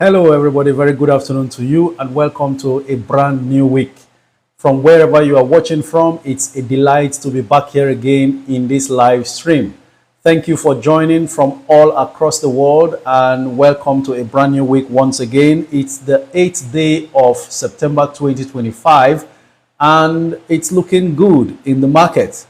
Hello, everybody. Very good afternoon to you, and welcome to a brand new week. From wherever you are watching from, it's a delight to be back here again in this live stream. Thank you for joining from all across the world, and welcome to a brand new week once again. It's the 8th day of September 2025, and it's looking good in the market.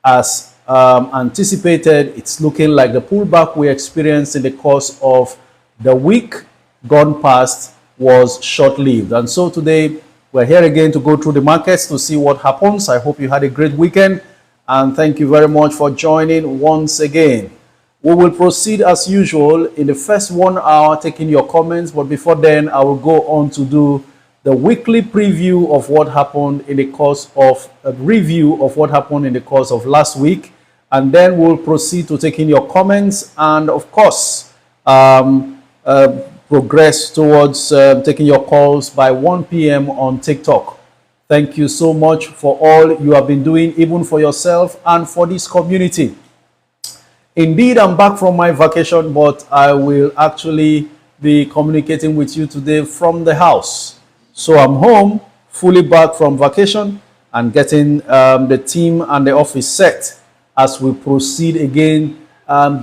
As anticipated, it's looking like the pullback we experienced in the course of the week gone past was short-lived. And so today we're here again to go through the markets to see what happens. I hope you had a great weekend, and thank you very much for joining once again. We will proceed as usual in the first 1 hour taking your comments, but before then I will go on to do the weekly preview of what happened in the course of a review of what happened in the course of last week, and then we'll proceed to taking your comments and of course progress towards taking your calls by 1 p.m. on TikTok. Thank you so much for all you have been doing, even for yourself and for this community. Indeed, I'm back from my vacation, but I will actually be communicating with you today from the house. So I'm home, fully back from vacation, and getting the team and the office set as we proceed again,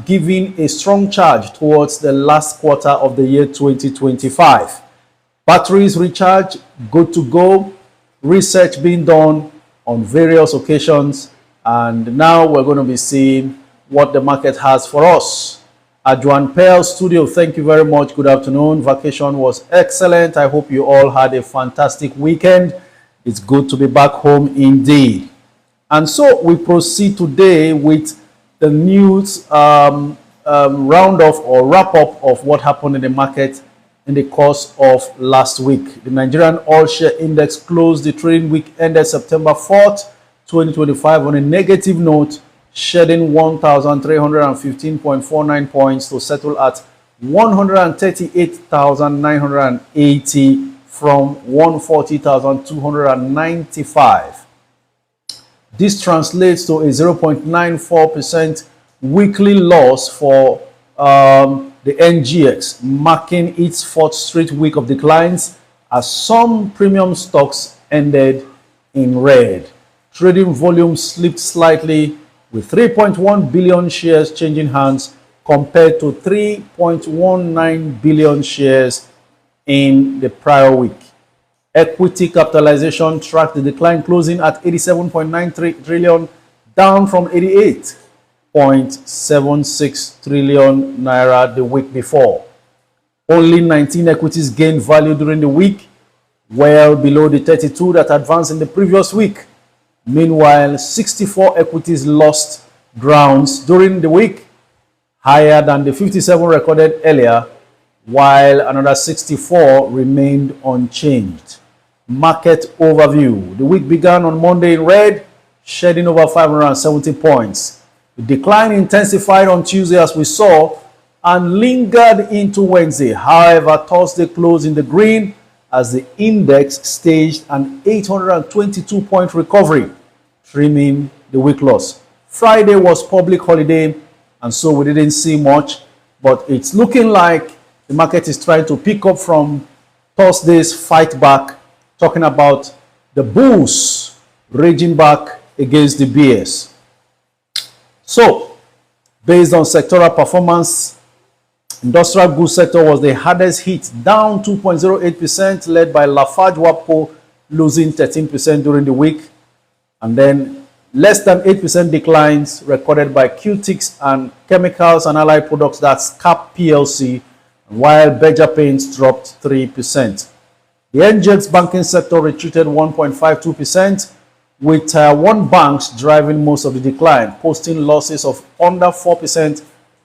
giving a strong charge towards the last quarter of the year 2025. Batteries recharged, good to go, research being done on various occasions, and now we're going to be seeing what the market has for us. Adjuan Pearl Studio, thank you very much. Good afternoon. Vacation was excellent. I hope you all had a fantastic weekend. It's good to be back home indeed. And so we proceed today with the news roundup or wrap-up of what happened in the market in the course of last week. The Nigerian All Share Index closed the trading week ended September 4th, 2025 on a negative note, shedding 1,315.49 points to settle at 138,980 from 140,295. This translates to a 0.94% weekly loss for the NGX, marking its fourth straight week of declines as some premium stocks ended in red. Trading volume slipped slightly, with 3.1 billion shares changing hands compared to 3.19 billion shares in the prior week. Equity capitalization tracked the decline, closing at 87.93 trillion, down from 88.76 trillion naira the week before. Only 19 equities gained value during the week, well below the 32 that advanced in the previous week. Meanwhile, 64 equities lost grounds during the week, higher than the 57 recorded earlier, while another 64 remained unchanged. Market overview. The week began on Monday in red, shedding over 570 points. The decline intensified on Tuesday as we saw and lingered into Wednesday. However, Thursday closed in the green as the index staged an 822-point recovery, trimming the week loss. Friday was public holiday, and so we didn't see much, but it's looking like the market is trying to pick up from Thursday's fight back, talking about the bulls raging back against the bears. So, based on sectoral performance, industrial goods sector was the hardest hit, down 2.08%, led by Lafarge Wapco losing 13% during the week, and then less than 8% declines recorded by Qtix and Chemicals and Allied Products, that's CAP PLC, while Beja Paints dropped 3%. The NGX banking sector retreated 1.52%, with one banks driving most of the decline, posting losses of under 4%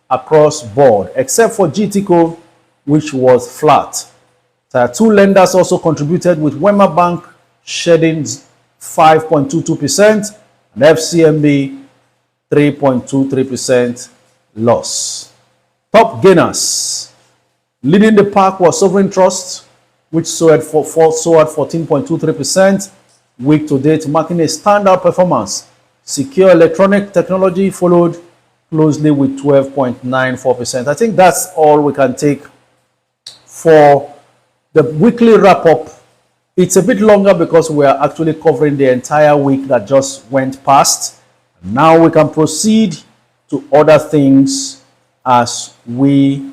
across board, except for GTCO, which was flat. Two lenders also contributed, with Wema Bank shedding 5.22% and FCMB 3.23% loss. Top gainers. Leading the pack was Sovereign Trust, which soared 14.23% week to date, marking a standout performance. Secure Electronic Technology followed closely with 12.94%. I think that's all we can take for the weekly wrap-up. It's a bit longer because we are actually covering the entire week that just went past. Now we can proceed to other things as we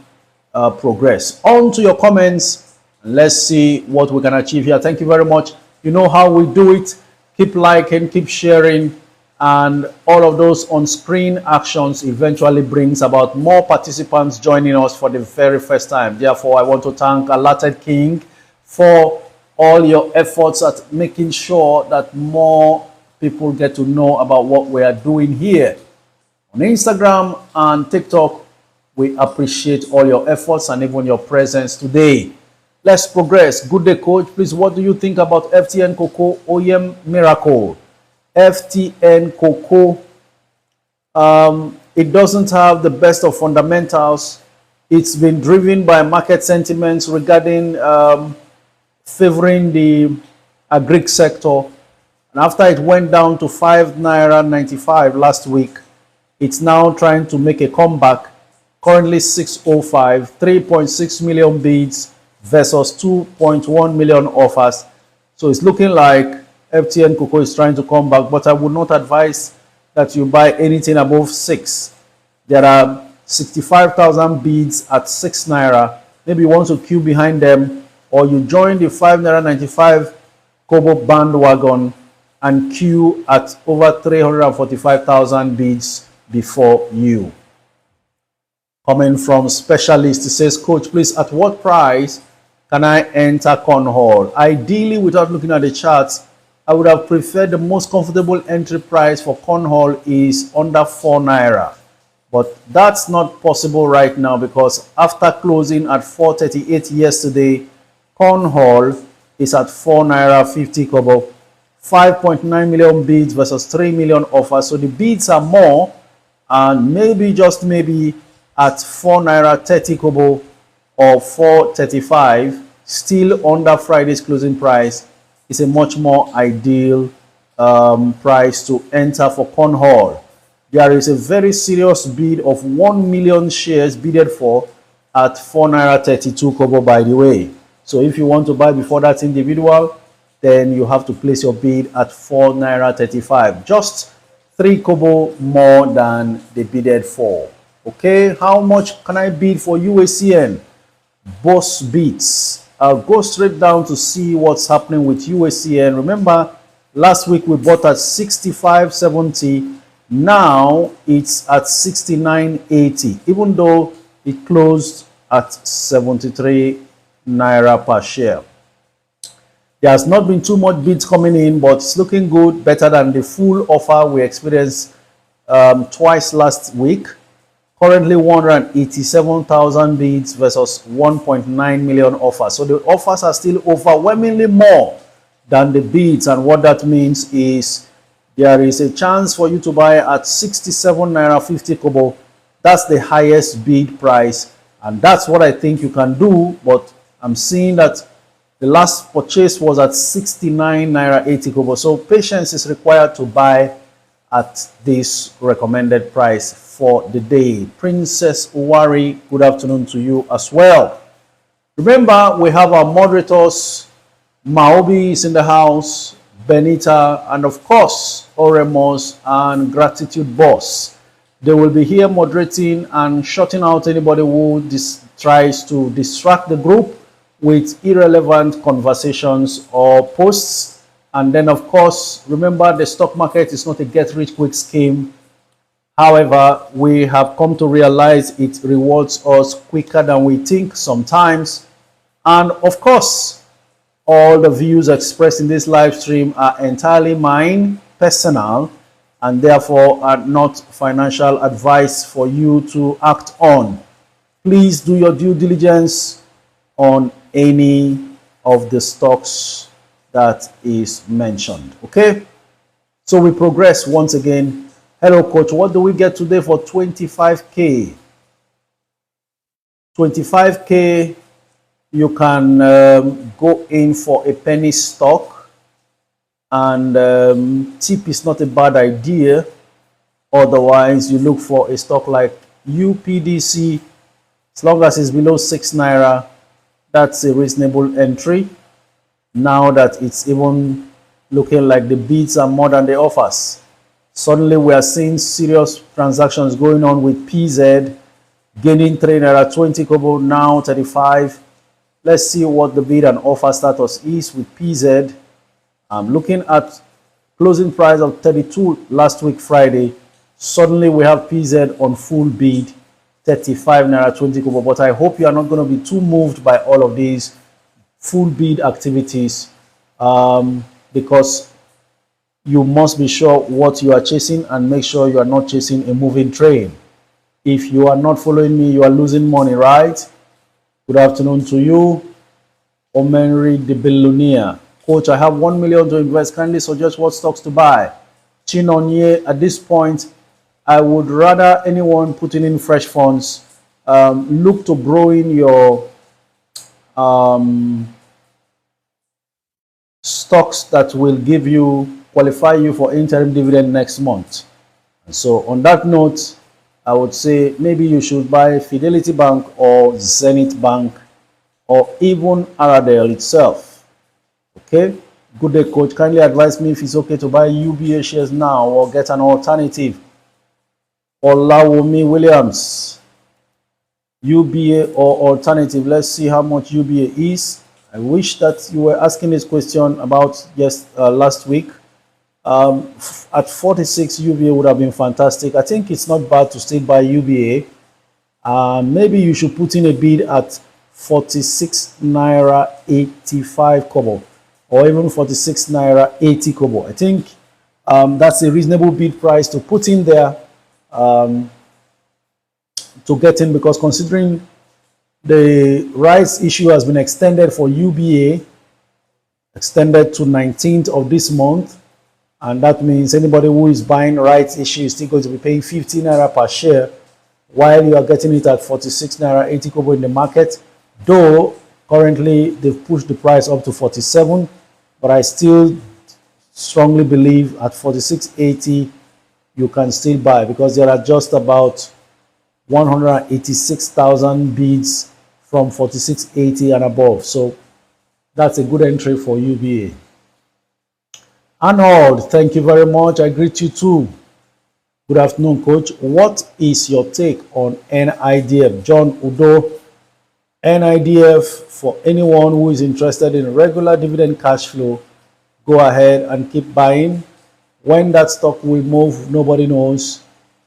progress. On to your comments. Let's see what we can achieve here. Thank you very much. You know how we do it. Keep liking, keep sharing, and all of those on-screen actions eventually brings about more participants joining us for the very first time. Therefore, I want to thank Alerted King for all your efforts at making sure that more people get to know about what we are doing here. On Instagram and TikTok, we appreciate all your efforts and even your presence today. Let's progress. Good day, coach. Please, what do you think about FTN Cocoa OEM Miracle? FTN Cocoa, it doesn't have the best of fundamentals. It's been driven by market sentiments regarding favoring the agri sector. And after it went down to 5 Naira 95 last week, it's now trying to make a comeback. Currently 605, 3.6 million bids versus 2.1 million offers. So it's looking like FTN Cocoa is trying to come back, but I would not advise that you buy anything above 6. There are 65,000 bids at 6 Naira. Maybe you want to queue behind them, or you join the 5 Naira 95 Kobo bandwagon and queue at over 345,000 bids before you. Coming from Specialist, it says, Coach, please, at what price can I enter Cornhole? Ideally, without looking at the charts, I would have preferred the most comfortable entry price for Cornhole is under 4 Naira. But that's not possible right now because after closing at 438 yesterday, Cornhole is at 4 Naira 50 Kobo. 5.9 million bids versus 3 million offers. So the bids are more, and maybe, just maybe, at 4 Naira 30 Kobo or 435, still under Friday's closing price, is a much more ideal price to enter for Cornhole. There is a very serious bid of 1 million shares bidded for at 4 Naira 32 Kobo, by the way. So if you want to buy before that individual, then you have to place your bid at 4 Naira 35. Just 3 Kobo more than they bidded for. Okay, how much can I bid for UACN? Boss bids. I'll go straight down to see what's happening with UACN. Remember, last week we bought at 65.70. Now it's at 69.80, even though it closed at 73 Naira per share. There has not been too much bids coming in, but it's looking good, better than the full offer we experienced twice last week. Currently 187,000 bids versus 1.9 million offers. So the offers are still overwhelmingly more than the bids, and what that means is there is a chance for you to buy at 67 Naira 50 Kobo. That's the highest bid price, and that's what I think you can do. But I'm seeing that the last purchase was at 69 Naira 80 Kobo. So patience is required to buy at this recommended price for the day. Princess Uwari, good afternoon to you as well. Remember, we have our moderators. Maobi is in the house, Benita, and of course, Oremos and Gratitude Boss. They will be here moderating and shutting out anybody who tries to distract the group with irrelevant conversations or posts. And then, of course, remember, the stock market is not a get-rich-quick scheme. However, we have come to realize it rewards us quicker than we think sometimes. And of course, all the views expressed in this live stream are entirely mine, personal, and therefore are not financial advice for you to act on. Please do your due diligence on any of the stocks that is mentioned. Okay, so we progress once again. Hello, coach. What do we get today for 25K? 25K, you can go in for a penny stock, and tip is not a bad idea. Otherwise, you look for a stock like UPDC. As long as it's below 6 Naira, That's a reasonable entry. Now that it's even looking like the bids are more than the offers. Suddenly we are seeing serious transactions going on with PZ gaining 3 naira 20 kobo, now 35. Let's see what the bid and offer status is with PZ. I'm looking at closing price of 32 last week Friday. Suddenly we have PZ on full bid 35 naira 20 kobo, but I hope you are not going to be too moved by all of these full bid activities, because you must be sure what you are chasing and make sure you are not chasing a moving train. If you are not following me, you are losing money, right? Good afternoon to you, Omenri the Billionaire. Coach, I have 1 million to invest. Kindly suggest what stocks to buy. Chinonye, at this point, I would rather anyone putting in fresh funds look to growing your stocks that will give you, qualify you for interim dividend next month. And so on that note, I would say maybe you should buy Fidelity Bank or Zenith Bank or even Aradel itself. Okay, good day, coach. Kindly advise me if it's okay to buy UBA shares now or get an alternative. Olawomi Williams, UBA or alternative. Let's see how much UBA is. I wish that you were asking this question about last week. At 46, UBA would have been fantastic. I think it's not bad to still buy UBA. Maybe you should put in a bid at 46 naira 85 kobo or even 46 naira 80 kobo. I think that's a reasonable bid price to put in there to get in, because considering the rights issue has been extended for UBA, extended to 19th of this month, and that means anybody who is buying rights issue is still going to be paying 15 naira per share, while you are getting it at 46 naira 80 kobo in the market. Though currently they've pushed the price up to 47, but I still strongly believe at 46.80 you can still buy, because there are just about 186,000 bids from 46.80 and above. So that's a good entry for UBA. Arnold, thank you very much. I greet you too. Good afternoon, coach. What is your take on NIDF? John Udo, NIDF, for anyone who is interested in regular dividend cash flow, go ahead and keep buying. When that stock will move, nobody knows.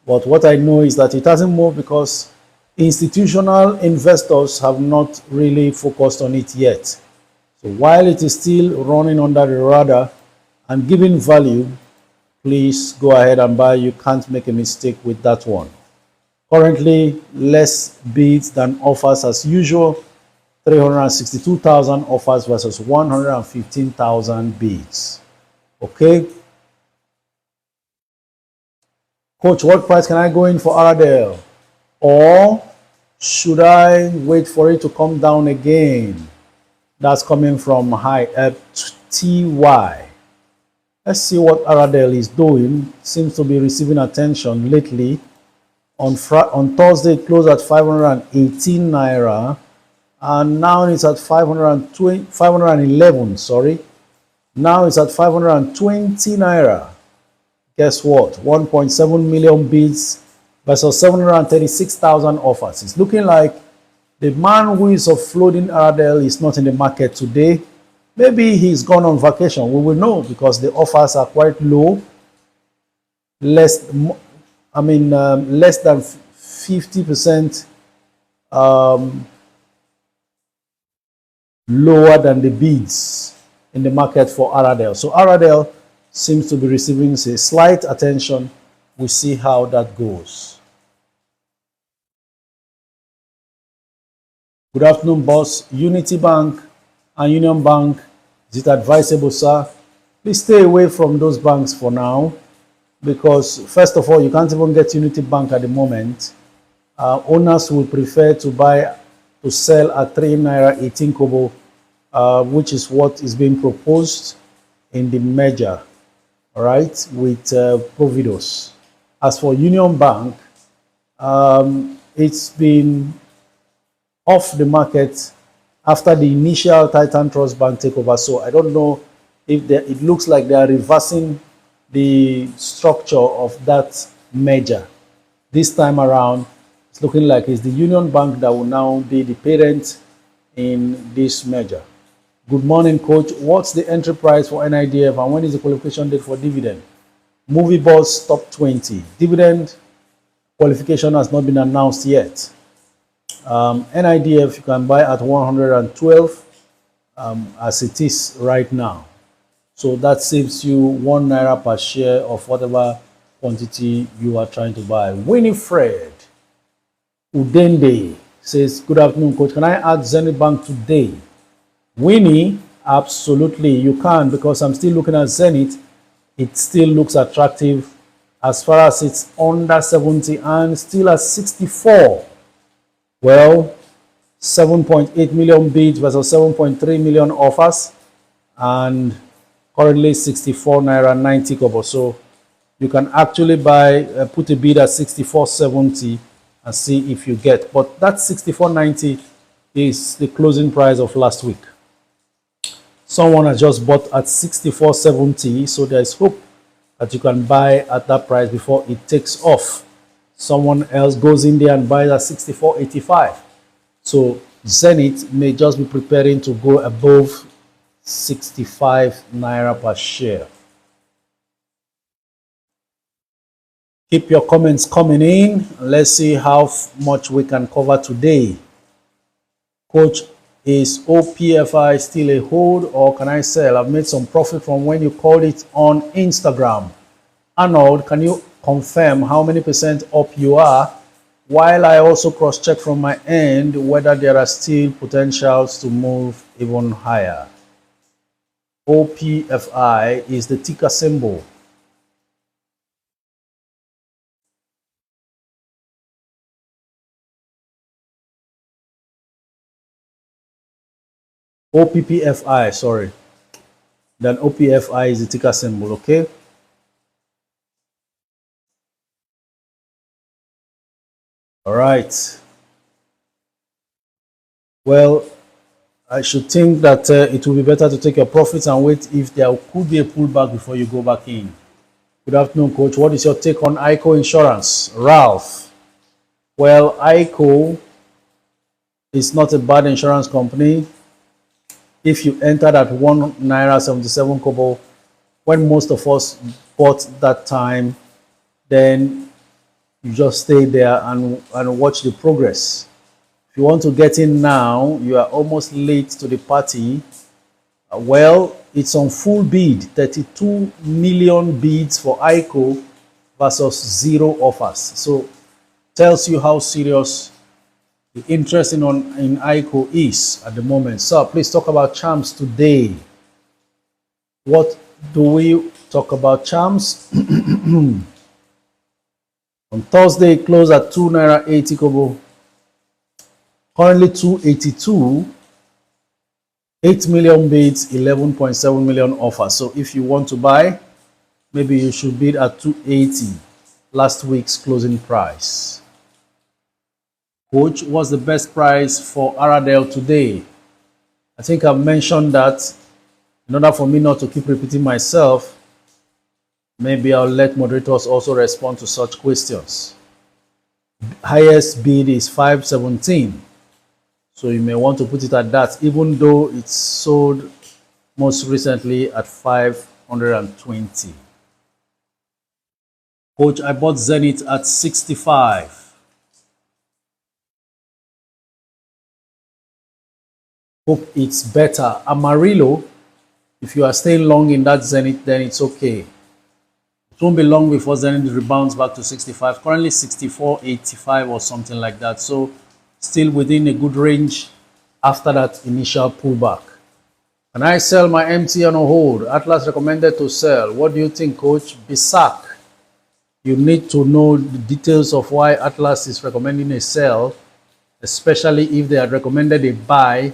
But what I know is that it hasn't moved because institutional investors have not really focused on it yet. So while it is still running under the radar and giving value, please go ahead and buy. You can't make a mistake with that one. Currently, less bids than offers as usual. 362,000 offers versus 115,000 bids. Okay. Coach, what price can I go in for Aradel? Or should I wait for it to come down again? That's coming from TY. Let's see what Aradel is doing. Seems to be receiving attention lately. On Thursday, it closed at 518 naira, and now it's at 511. Sorry, now it's at 520 naira. Guess what? 1.7 million bids versus 736,000 offers. It's looking like the man who is offloading Aradel is not in the market today. Maybe he's gone on vacation. We will know, because the offers are quite low. Less than 50% lower than the bids in the market for Aradel. So Aradel seems to be receiving a slight attention. We'll see how that goes. Good afternoon, boss. Unity Bank and Union Bank, is it advisable, sir? Please stay away from those banks for now, because first of all, you can't even get Unity Bank at the moment. Owners will prefer to sell at 3 naira 18 kobo, which is what is being proposed in the merger, all right, with Providos. As for Union Bank, it's been off the market after the initial Titan Trust Bank takeover. So I don't know if it looks like they are reversing the structure of that merger. This time around, it's looking like it's the Union Bank that will now be the parent in this merger. Good morning, Coach. What's the entry price for NIDF and when is the qualification date for Dividend? Movie Boss Top 20. Dividend qualification has not been announced yet. NIDF you can buy at 112 as it is right now. So that saves you £1 per share of whatever quantity you are trying to buy. Winifred Udende says, good afternoon, Coach. Can I add Zenith Bank today? Winnie, absolutely, you can, because I'm still looking at Zenith. It still looks attractive as far as it's under 70 and still at 64. Well, 7.8 million bids versus 7.3 million offers, and currently 64 naira 90 kobo. So you can actually buy, put a bid at 64.70 and see if you get. But that 64.90 is the closing price of last week. Someone has just bought at 64.70, so there is hope that you can buy at that price before it takes off. Someone else goes in there and buys at 64.85. So Zenith may just be preparing to go above 65 naira per share. Keep your comments coming in. Let's see how much we can cover today. Coach, is OPFI still a hold or can I sell? I've made some profit from when you called it on Instagram. Arnold, can you confirm how many percent up you are? While I also cross-check from my end whether there are still potentials to move even higher. OPFI is the ticker symbol. OPPFI, sorry. Then OPFI is the ticker symbol, okay? All right. Well, I should think that it will be better to take your profits and wait if there could be a pullback before you go back in. Good afternoon, Coach. What is your take on ICO Insurance? Ralph. Well, ICO is not a bad insurance company. If you entered at 1 naira 77 kobo, when most of us bought that time, then you just stay there and watch the progress. If you want to get in now, you are almost late to the party. Well, it's on full bid, 32 million bids for ICO versus 0 offers. So tells you how serious the interest in ICO is at the moment. So please talk about charms today. What do we talk about charms? On Thursday, it closed at 2 naira 80 kobo. Currently 282. 8 million bids, 11.7 million offers. So if you want to buy, maybe you should bid at 280, last week's closing price. Coach, what's the best price for Aradel today? I think I've mentioned that. In order for me not to keep repeating myself, maybe I'll let moderators also respond to such questions. Highest bid is 517. So you may want to put it at that, even though it's sold most recently at 520. Coach, I bought Zenith at 65. Hope it's better. Amarillo, if you are staying long in that Zenith, then it's okay. It won't be long before Zenith rebounds back to 65. Currently 64.85 or something like that. So still within a good range after that initial pullback. Can I sell my MT on a hold? Atlas recommended to sell. What do you think, Coach? Bisak. You need to know the details of why Atlas is recommending a sell, especially if they had recommended a buy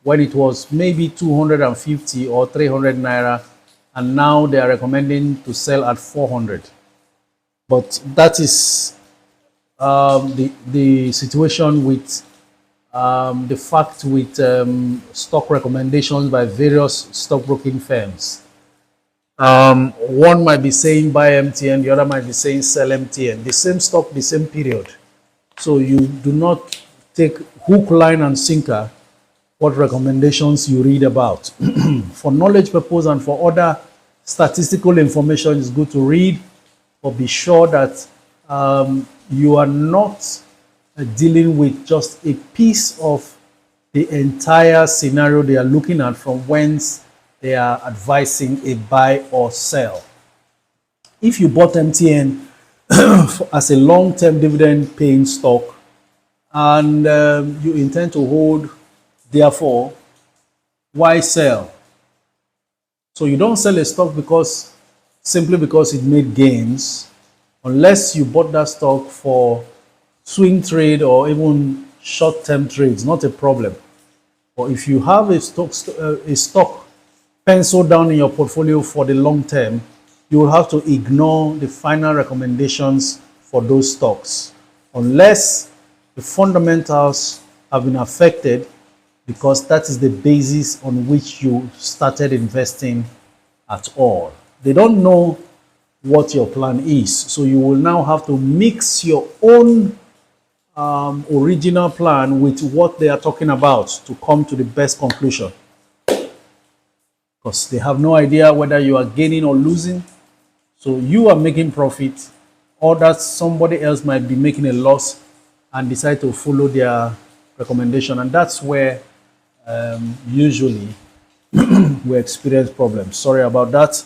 when it was maybe 250 or 300 naira, and now they are recommending to sell at 400. But that is the situation with the fact with stock recommendations by various stockbroking firms. One might be saying buy MTN, the other might be saying sell MTN. The same stock, the same period. So you do not take hook, line, and sinker what recommendations you read about. For knowledge purpose and for other statistical information, it's good to read, but be sure that you are not dealing with just a piece of the entire scenario they are looking at from whence they are advising a buy or sell. If you bought MTN as a long-term dividend paying stock and you intend to hold, therefore, why sell? So you don't sell a stock simply because it made gains, unless you bought that stock for swing trade or even short-term trades, not a problem. But if you have a stock penciled down in your portfolio for the long term, you will have to ignore the final recommendations for those stocks, unless the fundamentals have been affected, because that is the basis on which you started investing at all. They don't know what your plan is, so you will now have to mix your own original plan with what they are talking about to come to the best conclusion, because they have no idea whether you are gaining or losing. So you are making profit, or that somebody else might be making a loss and decide to follow their recommendation, and that's where usually we experience problems. Sorry about that.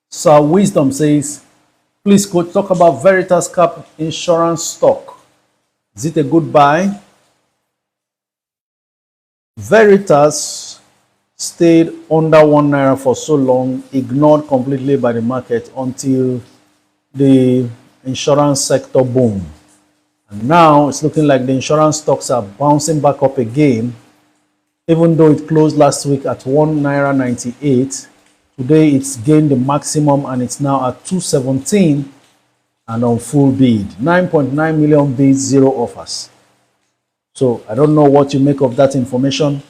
So Wisdom says, please coach, talk about Veritas Cap insurance stock. Is it a good buy? Veritas stayed under ₦1 for so long, ignored completely by the market until the insurance sector boomed. And now it's looking like the insurance stocks are bouncing back up again, even though it closed last week at ₦1.98. Today it's gained the maximum and it's now at 217 and on full bid. 9.9 million bids, 0 offers. So I don't know what you make of that information,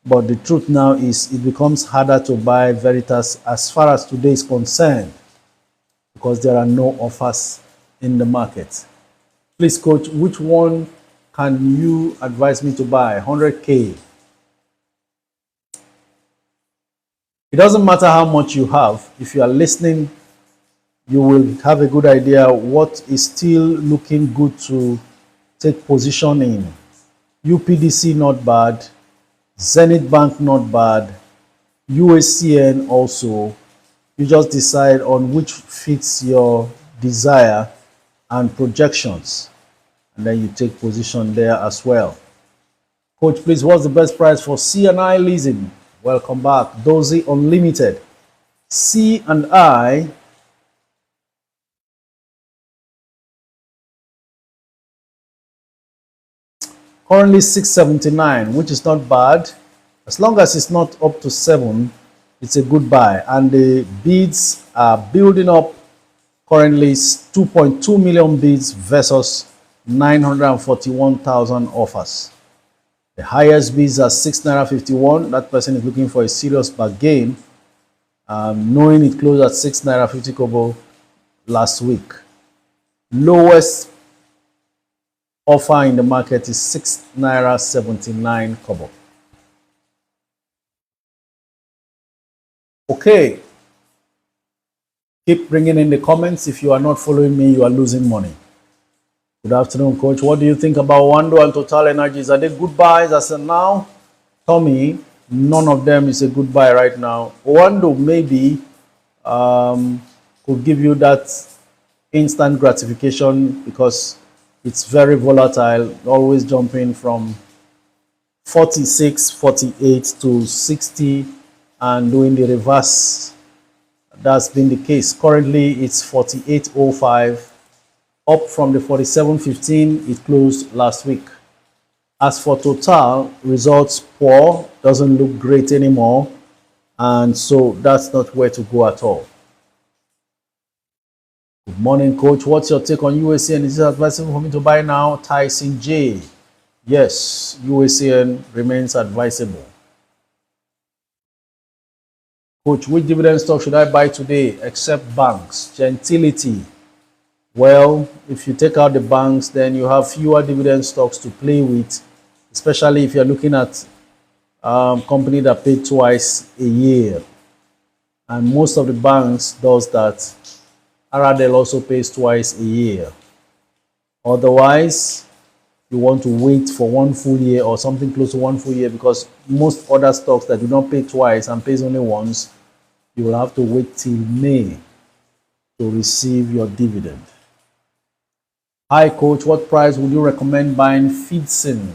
but the truth now is it becomes harder to buy Veritas as far as today is concerned, because there are no offers in the market. Please, coach, which one can you advise me to buy? 100K. It doesn't matter how much you have. If you are listening, you will have a good idea what is still looking good to take position in. UPDC not bad, Zenith Bank not bad, USCN also. You just decide on which fits your desire and projections, and then you take position there as well. Coach, please, what's the best price for C&I leasing? Welcome back. Dozy Unlimited. C&I currently 679, which is not bad. As long as it's not up to 7, it's a good buy. And the bids are building up. Currently 2.2 million bids versus 941,000 offers. The highest bids are ₦6.51. That person is looking for a serious bargain, knowing it closed at ₦6.50 last week. Lowest offer in the market is ₦6.79. Okay. Keep bringing in the comments. If you are not following me, you are losing money. Good afternoon, coach. What do you think about Wando and Total Energies? Are they good buys as of now? Tommy, none of them is a good buy right now. Wando maybe could give you that instant gratification because it's very volatile, always jumping from 46, 48 to 60 and doing the reverse. That's been the case. Currently, it's 48.05, up from the 47.15 it closed last week. As for Total, results poor, doesn't look great anymore, and so that's not where to go at all. Good morning, coach. What's your take on USN? Is it advisable for me to buy now? Tyson J. Yes, USN remains advisable. Coach, which dividend stock should I buy today except banks? Gentility. Well, if you take out the banks, then you have fewer dividend stocks to play with, especially if you're looking at company that pay twice a year. And most of the banks does that. Aradel also pays twice a year. Otherwise, you want to wait for 1 full year or something close to 1 full year, because most other stocks that do not pay twice and pays only once, you will have to wait till May to receive your dividend. Hi coach, what price would you recommend buying Feedsin?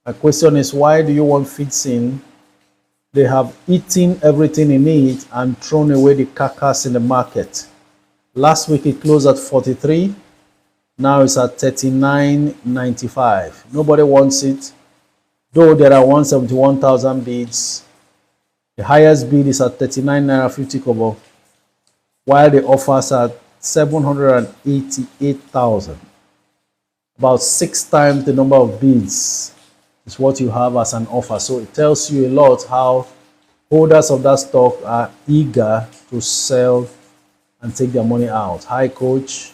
My question is, why do you want Feedsin? They have eaten everything in it and thrown away the carcass in the market. Last week it closed at 43. Now it's at 39.95. Nobody wants it, though there are 171,000 bids. The highest bid is at 39 naira 50 kobo, while the offers are 788,000. About 6 times the number of bids is what you have as an offer. So it tells you a lot how holders of that stock are eager to sell and take their money out. Hi coach.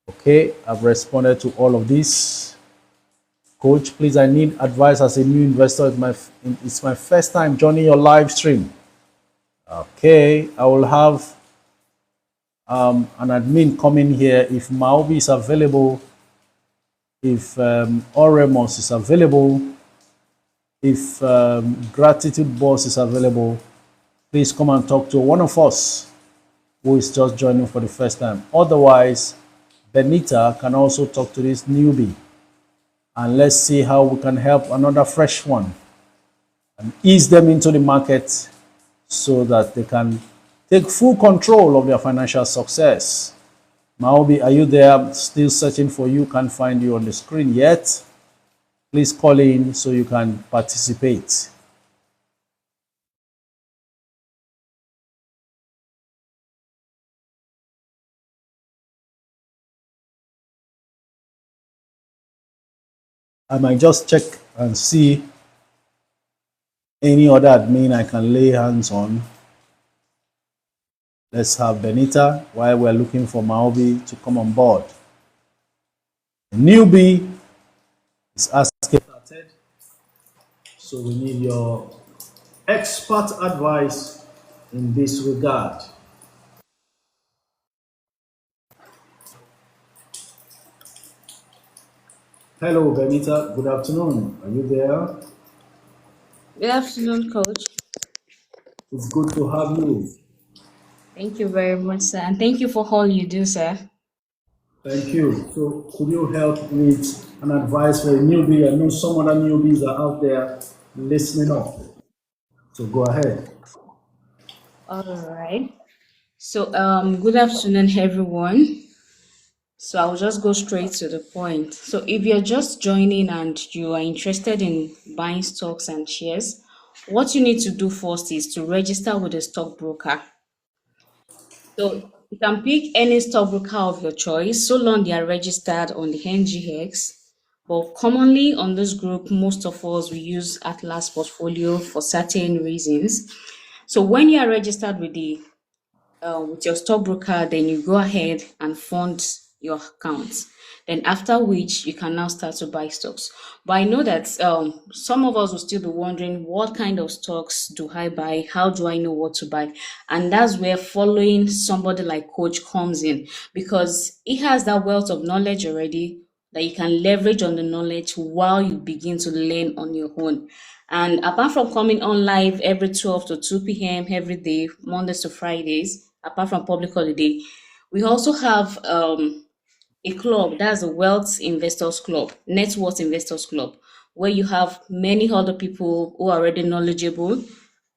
Okay, I've responded to all of this. Coach, please, I need advice as a new investor. It's my first time joining your live stream. Okay, I will have an admin coming here if Maobi is available, if Oremos is available, if Gratitude Boss is available. Please come and talk to one of us who is just joining for the first time. Otherwise, Benita can also talk to this newbie, and let's see how we can help another fresh one and ease them into the market so that they can take full control of their financial success. Maobi, are you there? I'm still searching for you. Can't find you on the screen yet. Please call in so you can participate. I might just check and see any other admin I can lay hands on. Let's have Benita while we're looking for Maobi to come on board. The newbie is asking, so we need your expert advice in this regard. Hello, Benita. Good afternoon. Are you there? Good afternoon, Coach. It's good to have you. Thank you very much, sir. And thank you for all you do, sir. Thank you. So, could you help with an advice for a newbie? I know some other newbies are out there listening up. So, go ahead. All right. So, good afternoon, everyone. So, I'll just go straight to the point. So, if you're just joining and you are interested in buying stocks and shares, what you need to do first is to register with a stockbroker. So, you can pick any stockbroker of your choice, so long they are registered on the NGX. But commonly on this group, most of us we use Atlas Portfolio for certain reasons. So when you are registered with your stockbroker, then you go ahead and fund your account. Then after which you can now start to buy stocks. But I know that some of us will still be wondering, what kind of stocks do I buy? How do I know what to buy? And that's where following somebody like Coach comes in, because he has that wealth of knowledge already that you can leverage on the knowledge while you begin to learn on your own. And apart from coming on live every 12 to 2 p.m. every day, Mondays to Fridays, apart from public holiday, we also have a club, that's a Wealth Investors Club, Net Worth Investors Club, where you have many other people who are already knowledgeable.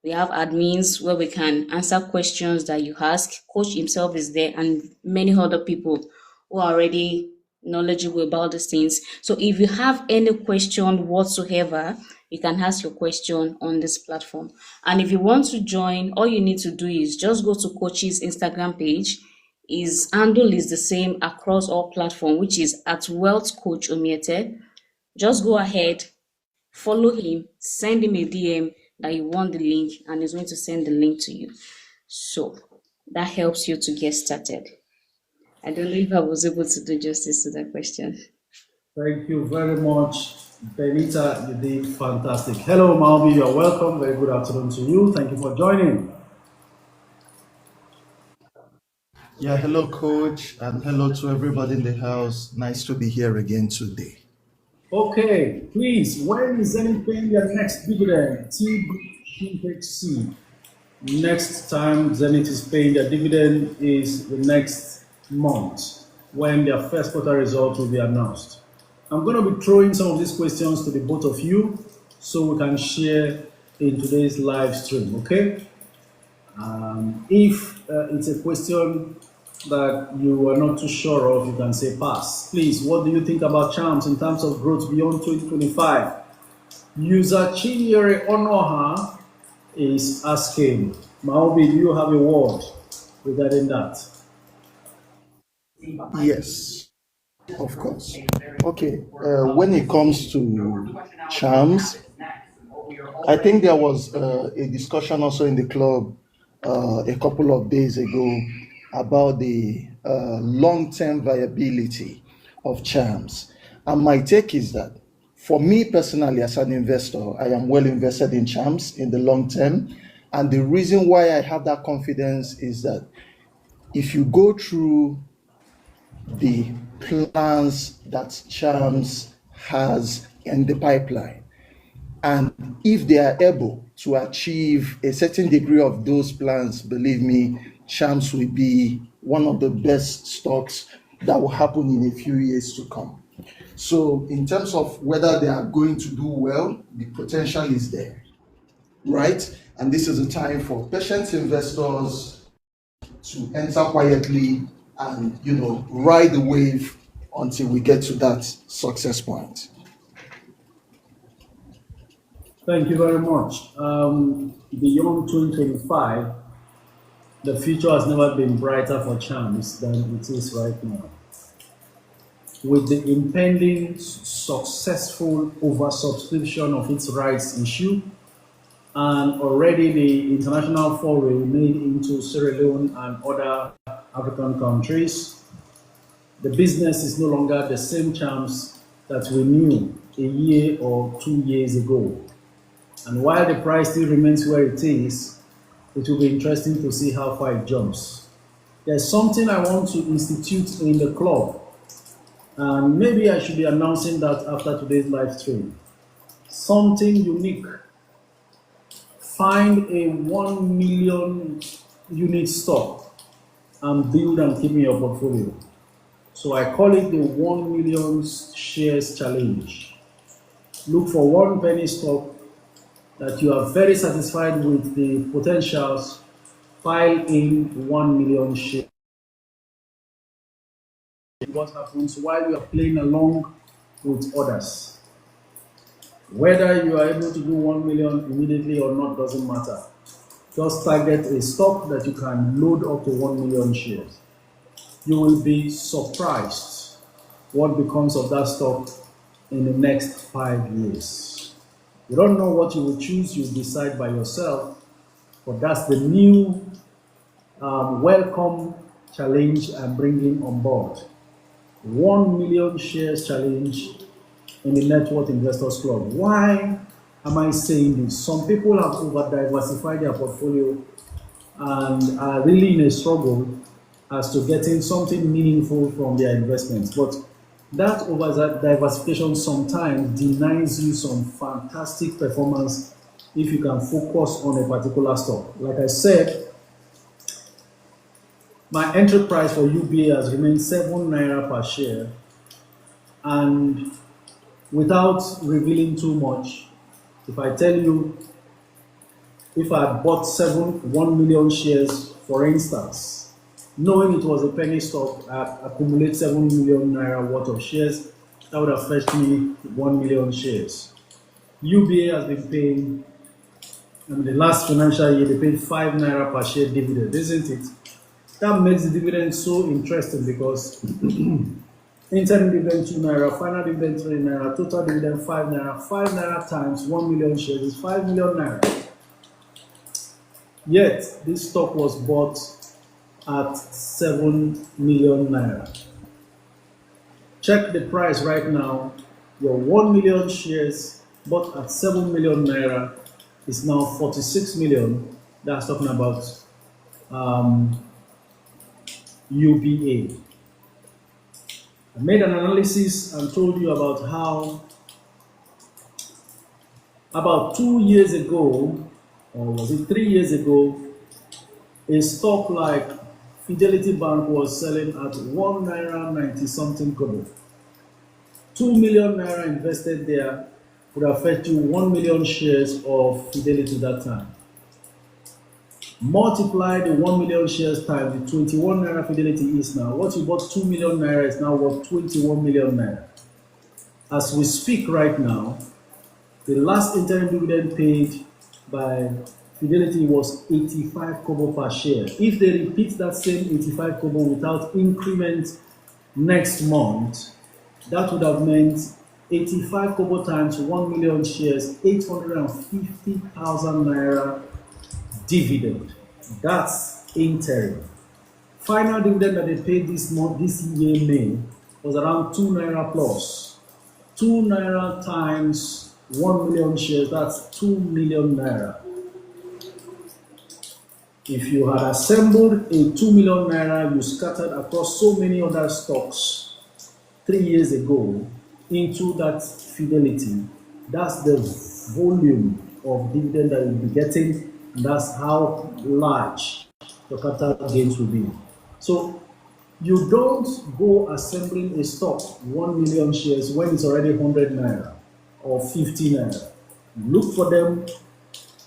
We have admins where we can answer questions that you ask. Coach himself is there, and many other people who are already knowledgeable about these things. So if you have any question whatsoever, you can ask your question on this platform. And if you want to join, all you need to do is just go to Coach's Instagram page. his handle is the same across all platforms, which is at Wealth Coach Omiete. Just go ahead, follow him, send him a DM that you want the link, and he's going to send the link to you. So that helps you to get started. I don't know if I was able to do justice to that question. Thank you very much, Benita. You did fantastic. Hello, Malvi. You are welcome. Very good afternoon to you. Thank you for joining. Yeah, hello, coach, and hello to everybody in the house. Nice to be here again today. Okay, please, when is Zenith paying their next dividend? TBHC. Next time Zenith is paying their dividend is the next month when their first quarter result will be announced. I'm going to be throwing some of these questions to the both of you so we can share in today's live stream, okay? If it's a question that you are not too sure of, you can say pass. Please, what do you think about Charms in terms of growth beyond 2025? User Chinyere Onoha is asking, Maobi, do you have a word regarding that? Yes, of course. Okay, when it comes to charms, I think there was a discussion also in the club a couple of days ago about the long-term viability of charms. And my take is that for me personally, as an investor, I am well invested in charms in the long term. And the reason why I have that confidence is that if you go through the plans that Charms has in the pipeline, and if they are able to achieve a certain degree of those plans, believe me, Charms will be one of the best stocks that will happen in a few years to come. So, in terms of whether they are going to do well, the potential is there, right? And this is a time for patient investors to enter quietly and ride the wave until we get to that success point. Thank you very much. Beyond 2025, the future has never been brighter for Charms than it is right now. With the impending successful oversubscription of its rights issue, and already the international foray made into Sierra Leone and other African countries, the business is no longer the same Charms that we knew a year or 2 years ago. And while the price still remains where it is, it will be interesting to see how far it jumps. There's something I want to institute in the club, and maybe I should be announcing that after today's live stream. Something unique. Find a 1 million unit stock and build and keep in your portfolio. So I call it the 1 million shares challenge. Look for one penny stock that you are very satisfied with the potentials, file in 1 million shares. What happens while you are playing along with others? Whether you are able to do 1 million immediately or not doesn't matter. Just target a stock that you can load up to 1 million shares. You will be surprised what becomes of that stock in the next 5 years. You don't know what you will choose, you decide by yourself, but that's the new welcome challenge I'm bringing on board. 1 million shares challenge in the Net Worth Investors Club. Why am I saying this? Some people have over-diversified their portfolio and are really in a struggle as to getting something meaningful from their investments. But that over-diversification sometimes denies you some fantastic performance if you can focus on a particular stock. Like I said, my entry price for UBA has remained 7 naira per share, and without revealing too much, if I tell you, if I had bought 1 million shares, for instance, knowing it was a penny stock, I accumulate 7 million naira worth of shares, that would have fetched me 1 million shares. UBA has been paying, in the last financial year, they paid 5 naira per share dividend, isn't it? That makes the dividend so interesting because interim dividend 2 naira, final dividend 3 naira, total dividend 5 naira. 5 naira times 1 million shares is 5 million naira. Yet, this stock was bought at 7 million naira. Check the price right now. Your 1 million shares bought at 7 million naira is now 46 million. That's talking about UBA. I made an analysis and told you about how about 2 years ago, or was it 3 years ago, a stock like Fidelity Bank was selling at 1 naira 90 something kobo. 2 million naira invested there would have fetched you 1 million shares of Fidelity that time. Multiply the 1 million shares times the 21 naira Fidelity is now. What you bought 2 million naira is now worth 21 million naira. As we speak right now, the last interim dividend paid by Fidelity was 85 kobo per share. If they repeat that same 85 kobo without increment next month, that would have meant 85 kobo times 1 million shares, 850,000 naira dividend. That's interim. Final dividend that they paid this month, this year May, was around 2 naira plus. 2 naira times 1 million shares, that's 2 million naira. If you had assembled a 2 million naira you scattered across so many other stocks 3 years ago into that Fidelity, that's the volume of dividend that you'll be getting, and that's how large your capital gains will be. So you don't go assembling a stock 1 million shares when it's already 100 naira or 50 naira. You look for them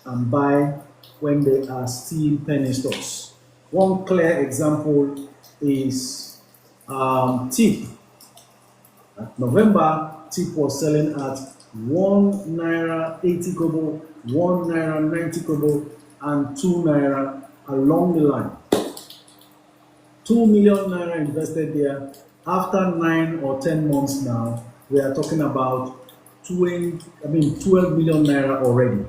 and buy when they are still penny stocks. One clear example is TIP. At November, TIP was selling at 1 naira 80 kobo, 1 naira 90 kobo, and 2 naira along the line. 2 million naira invested there. After 9 or 10 months now, we are talking about 12 million naira already.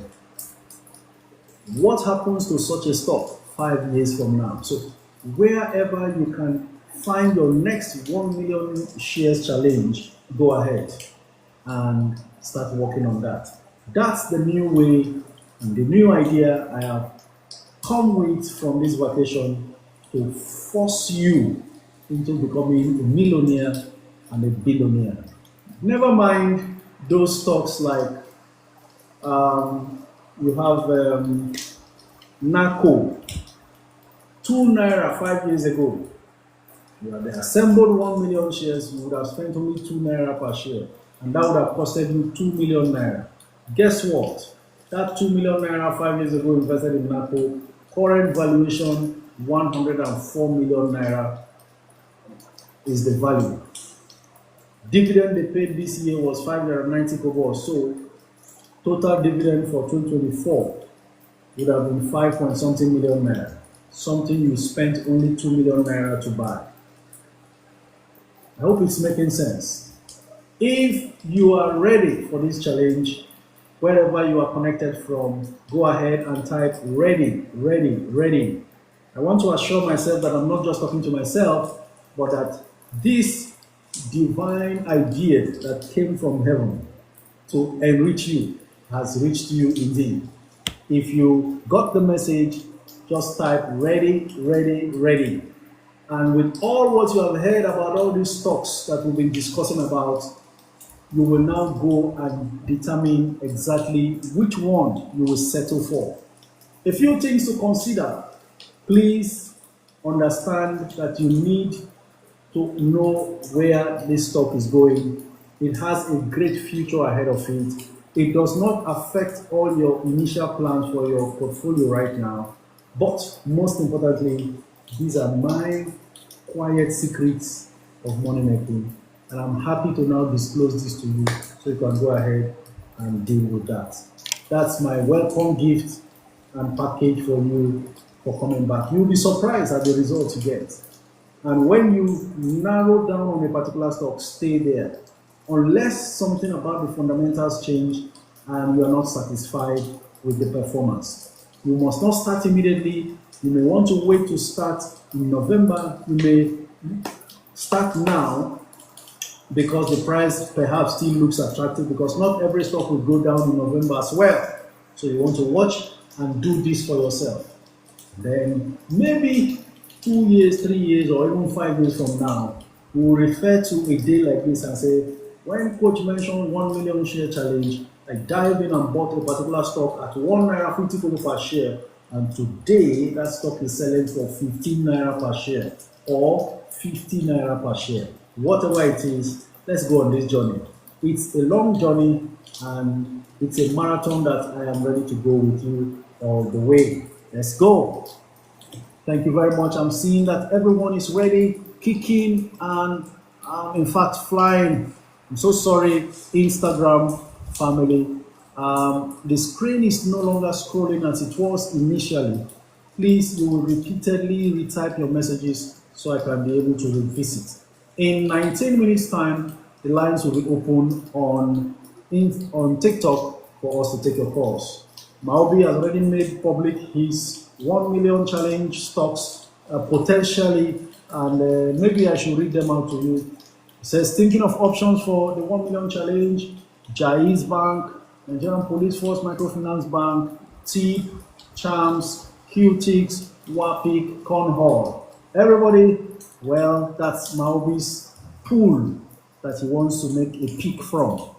What happens to such a stock 5 years from now? So wherever you can find your next 1 million shares challenge, go ahead and start working on that. That's the new way and the new idea I have come with from this vacation to force you into becoming a millionaire and a billionaire. Never mind those stocks like you have NACO, 2 naira 5 years ago. You had assembled 1 million shares, you would have spent only 2 naira per share, and that would have costed you 2 million naira. Guess what? That 2 million naira 5 years ago invested in NACO, current valuation 104 million naira is the value. Dividend they paid this year was 5 naira 90 kobo or so. Total dividend for 2024 would have been 5 point something million naira. Something you spent only 2 million naira to buy. I hope it's making sense. If you are ready for this challenge, wherever you are connected from, go ahead and type ready, ready, ready. I want to assure myself that I'm not just talking to myself, but that this divine idea that came from heaven to enrich you has reached you indeed. If you got the message, just type ready, ready, ready. And with all what you have heard about all these stocks that we've been discussing about, you will now go and determine exactly which one you will settle for. A few things to consider. Please understand that you need to know where this stock is going. It has a great future ahead of it. It does not affect all your initial plans for your portfolio right now. But most importantly, these are my quiet secrets of money making. And I'm happy to now disclose this to you so you can go ahead and deal with that. That's my welcome gift and package for you for coming back. You'll be surprised at the results you get. And when you narrow down on a particular stock, stay there. Unless something about the fundamentals change and you are not satisfied with the performance. You must not start immediately. You may want to wait to start in November. You may start now because the price perhaps still looks attractive, because not every stock will go down in November as well. So you want to watch and do this for yourself. Then maybe 2 years, 3 years, or even 5 years from now, we will refer to a day like this and say, when Coach mentioned 1 million share challenge, I dived in and bought a particular stock at 1 naira 50 kobo per share, and today that stock is selling for 15 naira per share or 50 naira per share. Whatever it is, let's go on this journey. It's a long journey and it's a marathon that I am ready to go with you all the way. Let's go. Thank you very much. I'm seeing that everyone is ready, kicking, and in fact flying. I'm so sorry, Instagram family. The screen is no longer scrolling as it was initially. Please, you will repeatedly retype your messages so I can be able to revisit. In 19 minutes time, the lines will be open on TikTok for us to take your calls. Maobi has already made public his 1 million challenge stocks potentially, and maybe I should read them out to you. It says, thinking of options for the 1 million challenge: Jaiz Bank, Nigerian Police Force Microfinance Bank, TIP, Chams, QTix, WAPIC, Cornhall. Everybody, well, that's Maobi's pool that he wants to make a pick from.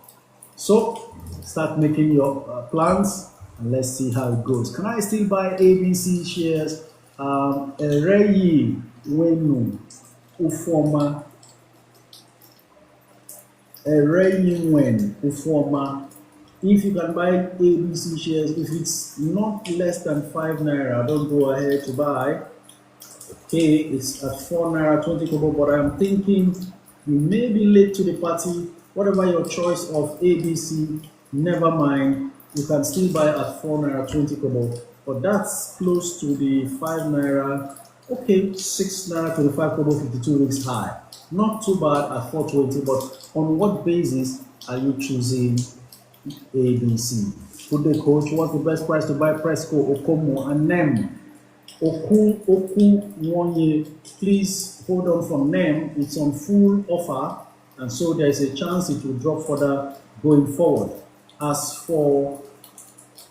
So start making your plans and let's see how it goes. Can I still buy ABC shares? Ereyi Wenu Ufoma. Ereyi Ufoma. If you can buy ABC shares, if it's not less than 5 naira, don't go ahead to buy. Okay, it's at 4 naira 20 kobo, but I'm thinking you may be late to the party. Whatever your choice of ABC, never mind. You can still buy at 4 naira 20 kobo, but that's close to the 5 naira. Okay, 6 naira 25 kobo 52 weeks high. Not too bad at 420, but on what basis are you choosing ABC? Good day, coach. What's the best price to buy Presco, Okomo, and NEM? Oku 1 year. Please hold on for NEM. It's on full offer, and so there is a chance it will drop further going forward. As for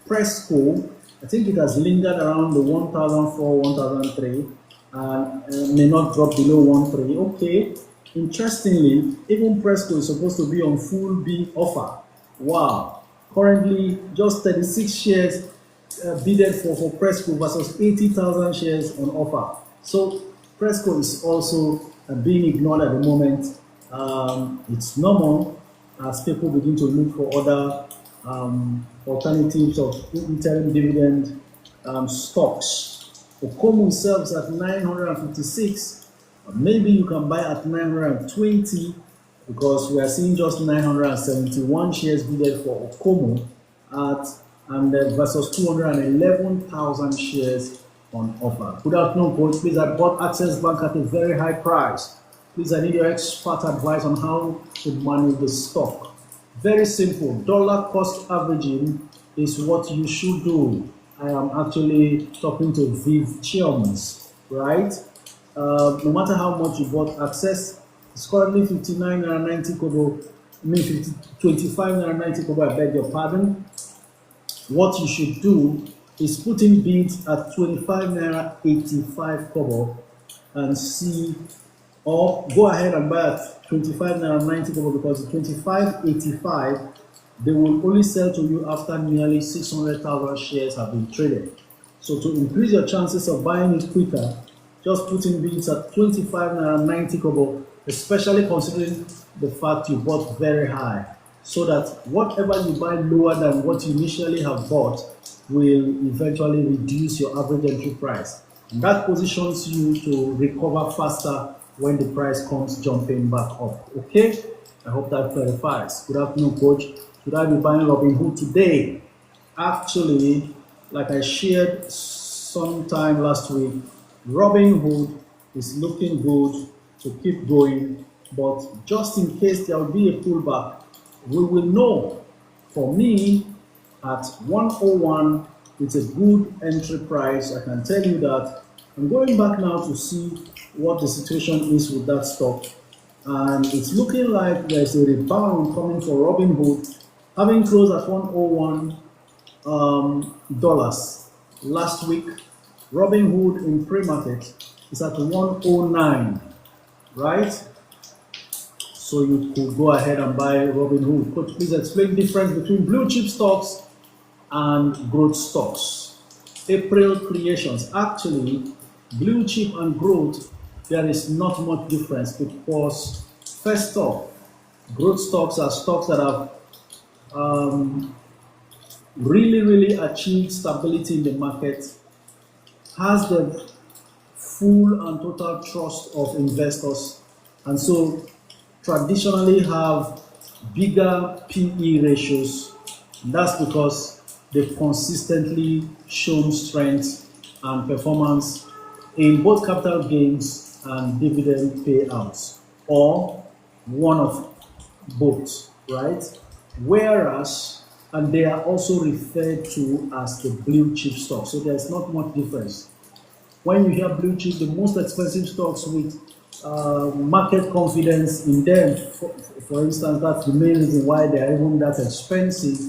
Presco, I think it has lingered around the 1,004, 1,003, and may not drop below 1,300. Okay. Interestingly, even Presco is supposed to be on full B offer. Wow. Currently, just 36 shares bidded for Presco versus 80,000 shares on offer. So Presco is also being ignored at the moment. It's normal as people begin to look for other alternatives of interim dividend stocks. Okomu sells at 956. Maybe you can buy at 920 because we are seeing just 971 shares bidded for Okomu and versus 211,000 shares on offer. Good afternoon, coach. Please, I bought Access Bank at a very high price. Please, I need your expert advice on how to manage the stock. Very simple. Dollar cost averaging is what you should do. I am actually talking to Viv Chioms, right? No matter how much you bought Access, it's currently 59 naira 90 kobo. I mean 25 naira 90 kobo. I beg your pardon. What you should do is put in bids at 25 naira 85 kobo and see, or go ahead and buy at 25 naira 90 kobo, because the 25.85 they will only sell to you after nearly 600,000 shares have been traded. So to increase your chances of buying it quicker, just put in bids at 25 naira 90 kobo, especially considering the fact you bought very high, so that whatever you buy lower than what you initially have bought will eventually reduce your average entry price. And that positions you to recover faster when the price comes jumping back up. Okay? I hope that clarifies. Good afternoon, coach. Should I be buying Robinhood today? Actually, like I shared sometime last week, Robinhood is looking good to keep going, but just in case there will be a pullback, we will know. For me, at 101, it's a good entry price. I can tell you that. I'm going back now to see what the situation is with that stock, and it's looking like there's a rebound coming for Robinhood, having closed at 101 dollars last week. Robinhood in pre-market is at 109, right? So you could go ahead and buy Robinhood. Could please explain the difference between blue chip stocks and growth stocks? April creations. Actually, blue chip and growth, there is not much difference, because first off, growth stocks are stocks that have really achieved stability in the market, has the full and total trust of investors, and so traditionally have bigger PE ratios. That's because they've consistently shown strength and performance in both capital gains and dividend payouts, or one of both, right? Whereas, and they are also referred to as the blue chip stock. So there's not much difference. When you hear blue chip, the most expensive stocks with market confidence in them, for instance, that's the main reason why they are even that expensive,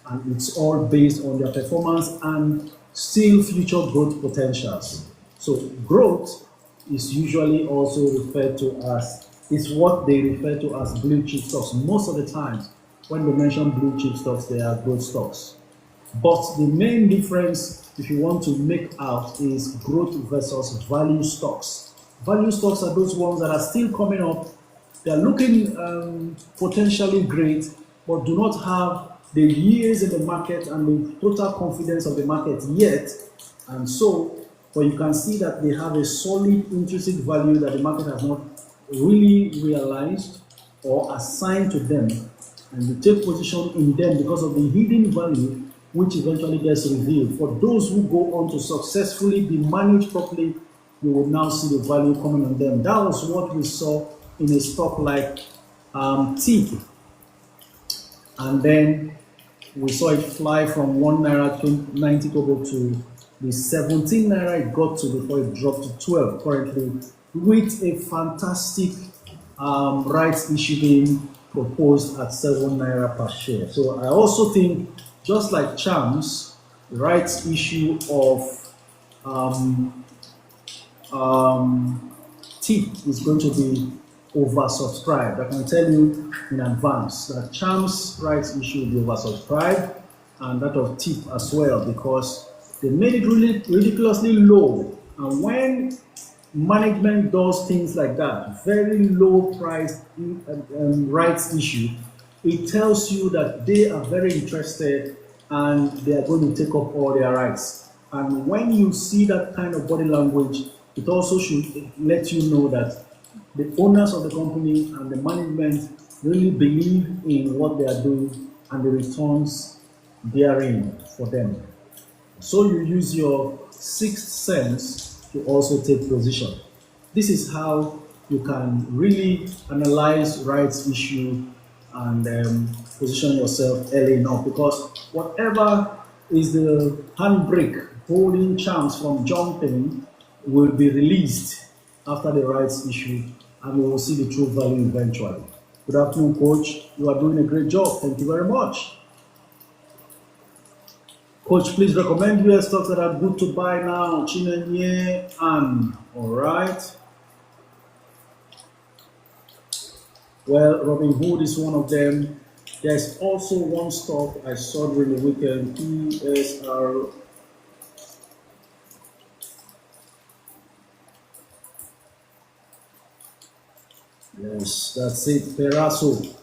and it's all based on their performance and still future growth potentials. So growth is usually also referred to as, is what they refer to as blue chip stocks. Most of the time, when they mention blue chip stocks, they are growth stocks. But the main difference, if you want to make out, is growth versus value stocks. Value stocks are those ones that are still coming up. They are looking potentially great, but do not have the years in the market and the total confidence of the market yet. And so, but you can see that they have a solid intrinsic value that the market has not really realized or assigned to them. And you take position in them because of the hidden value, which eventually gets revealed. For those who go on to successfully be managed properly, you will now see the value coming on them. That was what we saw in a stock like TIP. And then we saw it fly from 1 naira 90 kobo to the 17 naira it got to before it dropped to 12 currently, with a fantastic rights issue being proposed at 7 naira per share. So I also think, just like Chams, the rights issue of TIP is going to be oversubscribed. I can tell you in advance that Chams rights issue will be oversubscribed, and that of TIP as well, because they made it really ridiculously low. And when management does things like that, very low price rights issue, it tells you that they are very interested and they are going to take up all their rights. And when you see that kind of body language, it also should let you know that the owners of the company and the management really believe in what they are doing and the returns therein for them. So you use your sixth sense to also take position. This is how you can really analyze rights issue and position yourself early enough, because whatever is the handbrake holding Chams from jumping will be released after the rights issue, and we will see the true value eventually. Good afternoon, Coach. You are doing a great job. Thank you very much. Coach, please recommend US stocks that are good to buy now. Chinenye and all right. Well, Robinhood is one of them. There's also one stock I saw during the weekend, ESR. Yes, that's it, Peraso.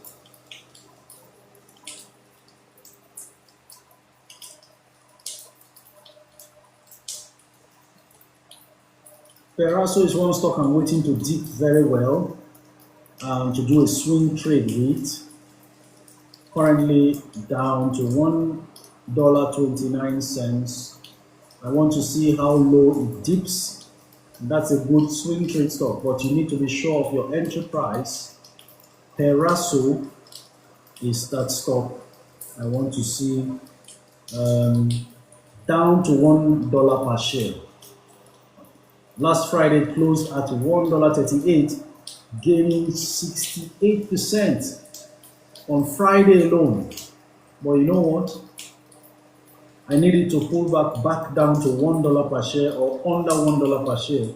Peraso is one stock I'm waiting to dip very well, to do a swing trade with. Currently down to $1.29. I want to see how low it dips. That's a good swing trade stock, but you need to be sure of your entry price. Peraso is that stock. I want to see down to $1 per share. Last Friday it closed at $1.38, gaining 68% on Friday alone. But you know what? I needed to pull back down to $1 per share or under $1 per share,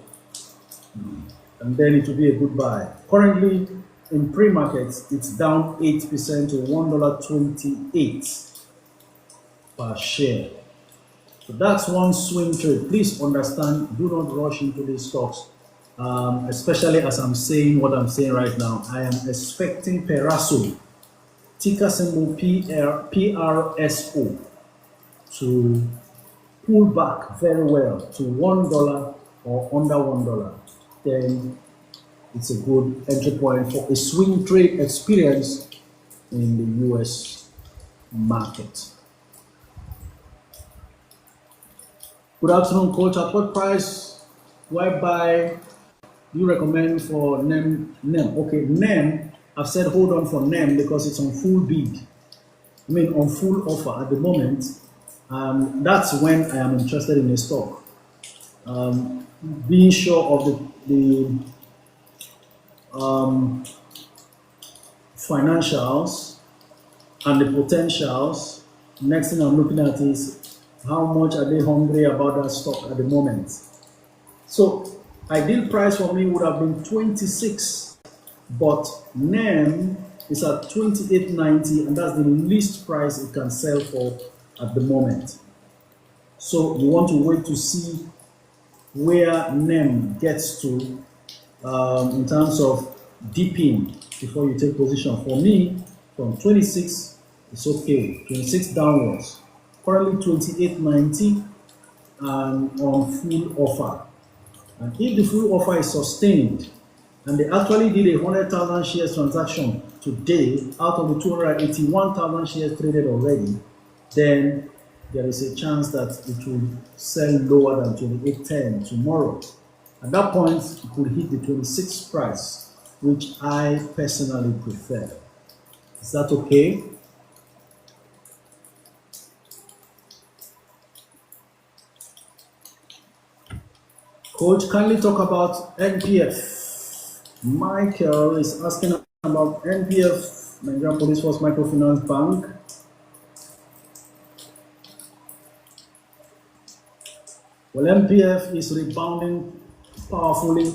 and then it will be a good buy. Currently, in pre-markets, it's down 8% to $1.28 per share. So that's one swing trade. Please understand, do not rush into these stocks, especially as I'm saying what I'm saying right now. I am expecting Peraso, ticker symbol PRSO, to pull back very well to $1 or under $1. Then it's a good entry point for a swing trade experience in the US market. Good afternoon, coach. At what price do I buy? Do you recommend for NEM? Okay, NEM, I've said hold on for NEM because it's on full bid. On full offer at the moment. That's when I am interested in a stock. Being sure of the financials and the potentials. Next thing I'm looking at is how much are they hungry about that stock at the moment. So ideal price for me would have been 26, but NEM is at 28.90, and that's the least price it can sell for at the moment. So you want to wait to see where NEM gets to in terms of dipping before you take position. For me, from 26, it's okay. 26 downwards. Currently 28.90 and on full offer. And if the full offer is sustained, and they actually did a 100,000 shares transaction today out of the 281,000 shares traded already, then there is a chance that it will sell lower than 28.10 tomorrow. At that point, it could hit the 26 price, which I personally prefer. Is that okay? Coach, kindly talk about NPF. Michael is asking about NPF, Nigerian Police Force Microfinance Bank. Well, NPF is rebounding powerfully.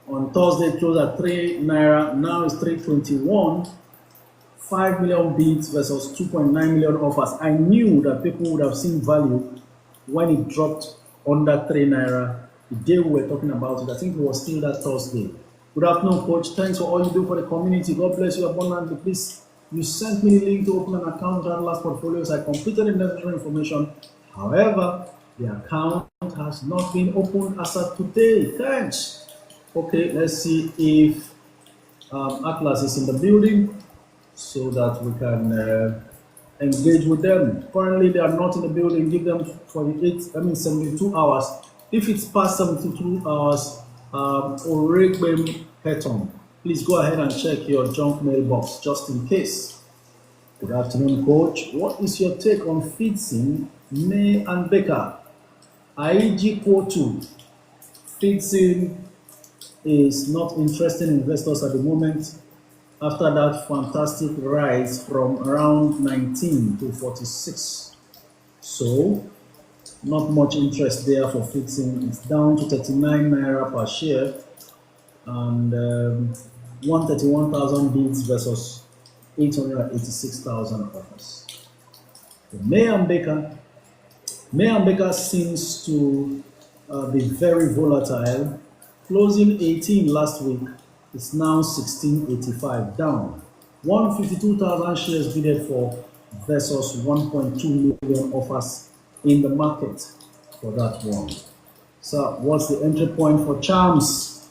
On Thursday, it closed at 3 naira. Now it's 321. 5 million bids versus 2.9 million offers. I knew that people would have seen value when it dropped under 3 naira. The day we were talking about it, I think it was still that Thursday. Good afternoon, Coach. Thanks for all you do for the community. God bless you abundantly. Please, you sent me the link to open an account at Last Portfolios. I completed the necessary information. However, the account has not been opened as of today. Thanks. Okay, let's see if Atlas is in the building so that we can engage with them. Currently, they are not in the building. Give them 72 hours. If it's past 72 hours, Oregbem Heton, please go ahead and check your junk mailbox just in case. Good afternoon, Coach. What is your take on Fitzin, May, and Baker? IG Q2. Fitzin is not interesting investors at the moment after that fantastic rise from around 19 to 46. So, not much interest there for Fitzin. It's down to 39 naira per share and 131,000 bids versus 886,000 offers. May and Baker seems to be very volatile. Closing 18 last week, it's now 1685 down. 152,000 shares bidded for versus 1.2 million offers in the market for that one. So what's the entry point for Charms?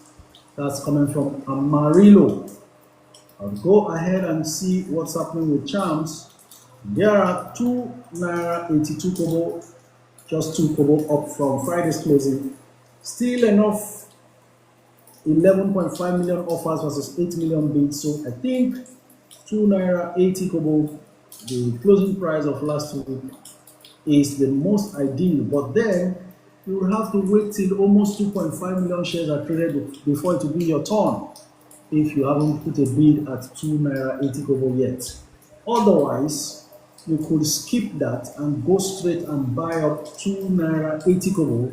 That's coming from Amarillo. I'll go ahead and see what's happening with Charms. There are 2 naira 82 kobo just 2 kobo up from Friday's closing. Still enough, 11.5 million offers versus 8 million bids. So I think 2 naira 80 kobo, the closing price of last week, is the most ideal. But then you will have to wait till almost 2.5 million shares are traded before it will be your turn, if you haven't put a bid at 2 naira 80 kobo yet. Otherwise, you could skip that and go straight and buy up 2 naira 80 kobo,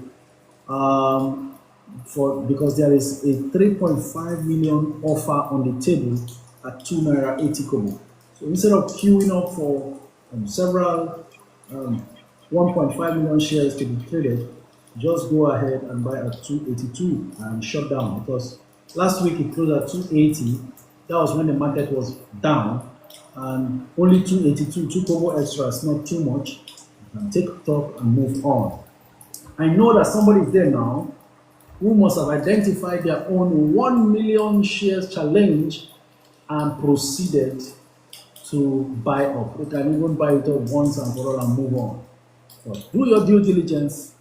because there is a 3.5 million offer on the table at 2 naira 80 kobo. So instead of queuing up for several 1.5 million shares to be traded, just go ahead and buy at 282 and shut down, because last week it closed at 280. That was when the market was down, and only 282, 2 kobo extras, not too much. You can take it up and move on. I know that somebody is there now who must have identified their own 1 million shares challenge and proceeded to buy up. You can even buy it up once and for all and move on. So do your due diligence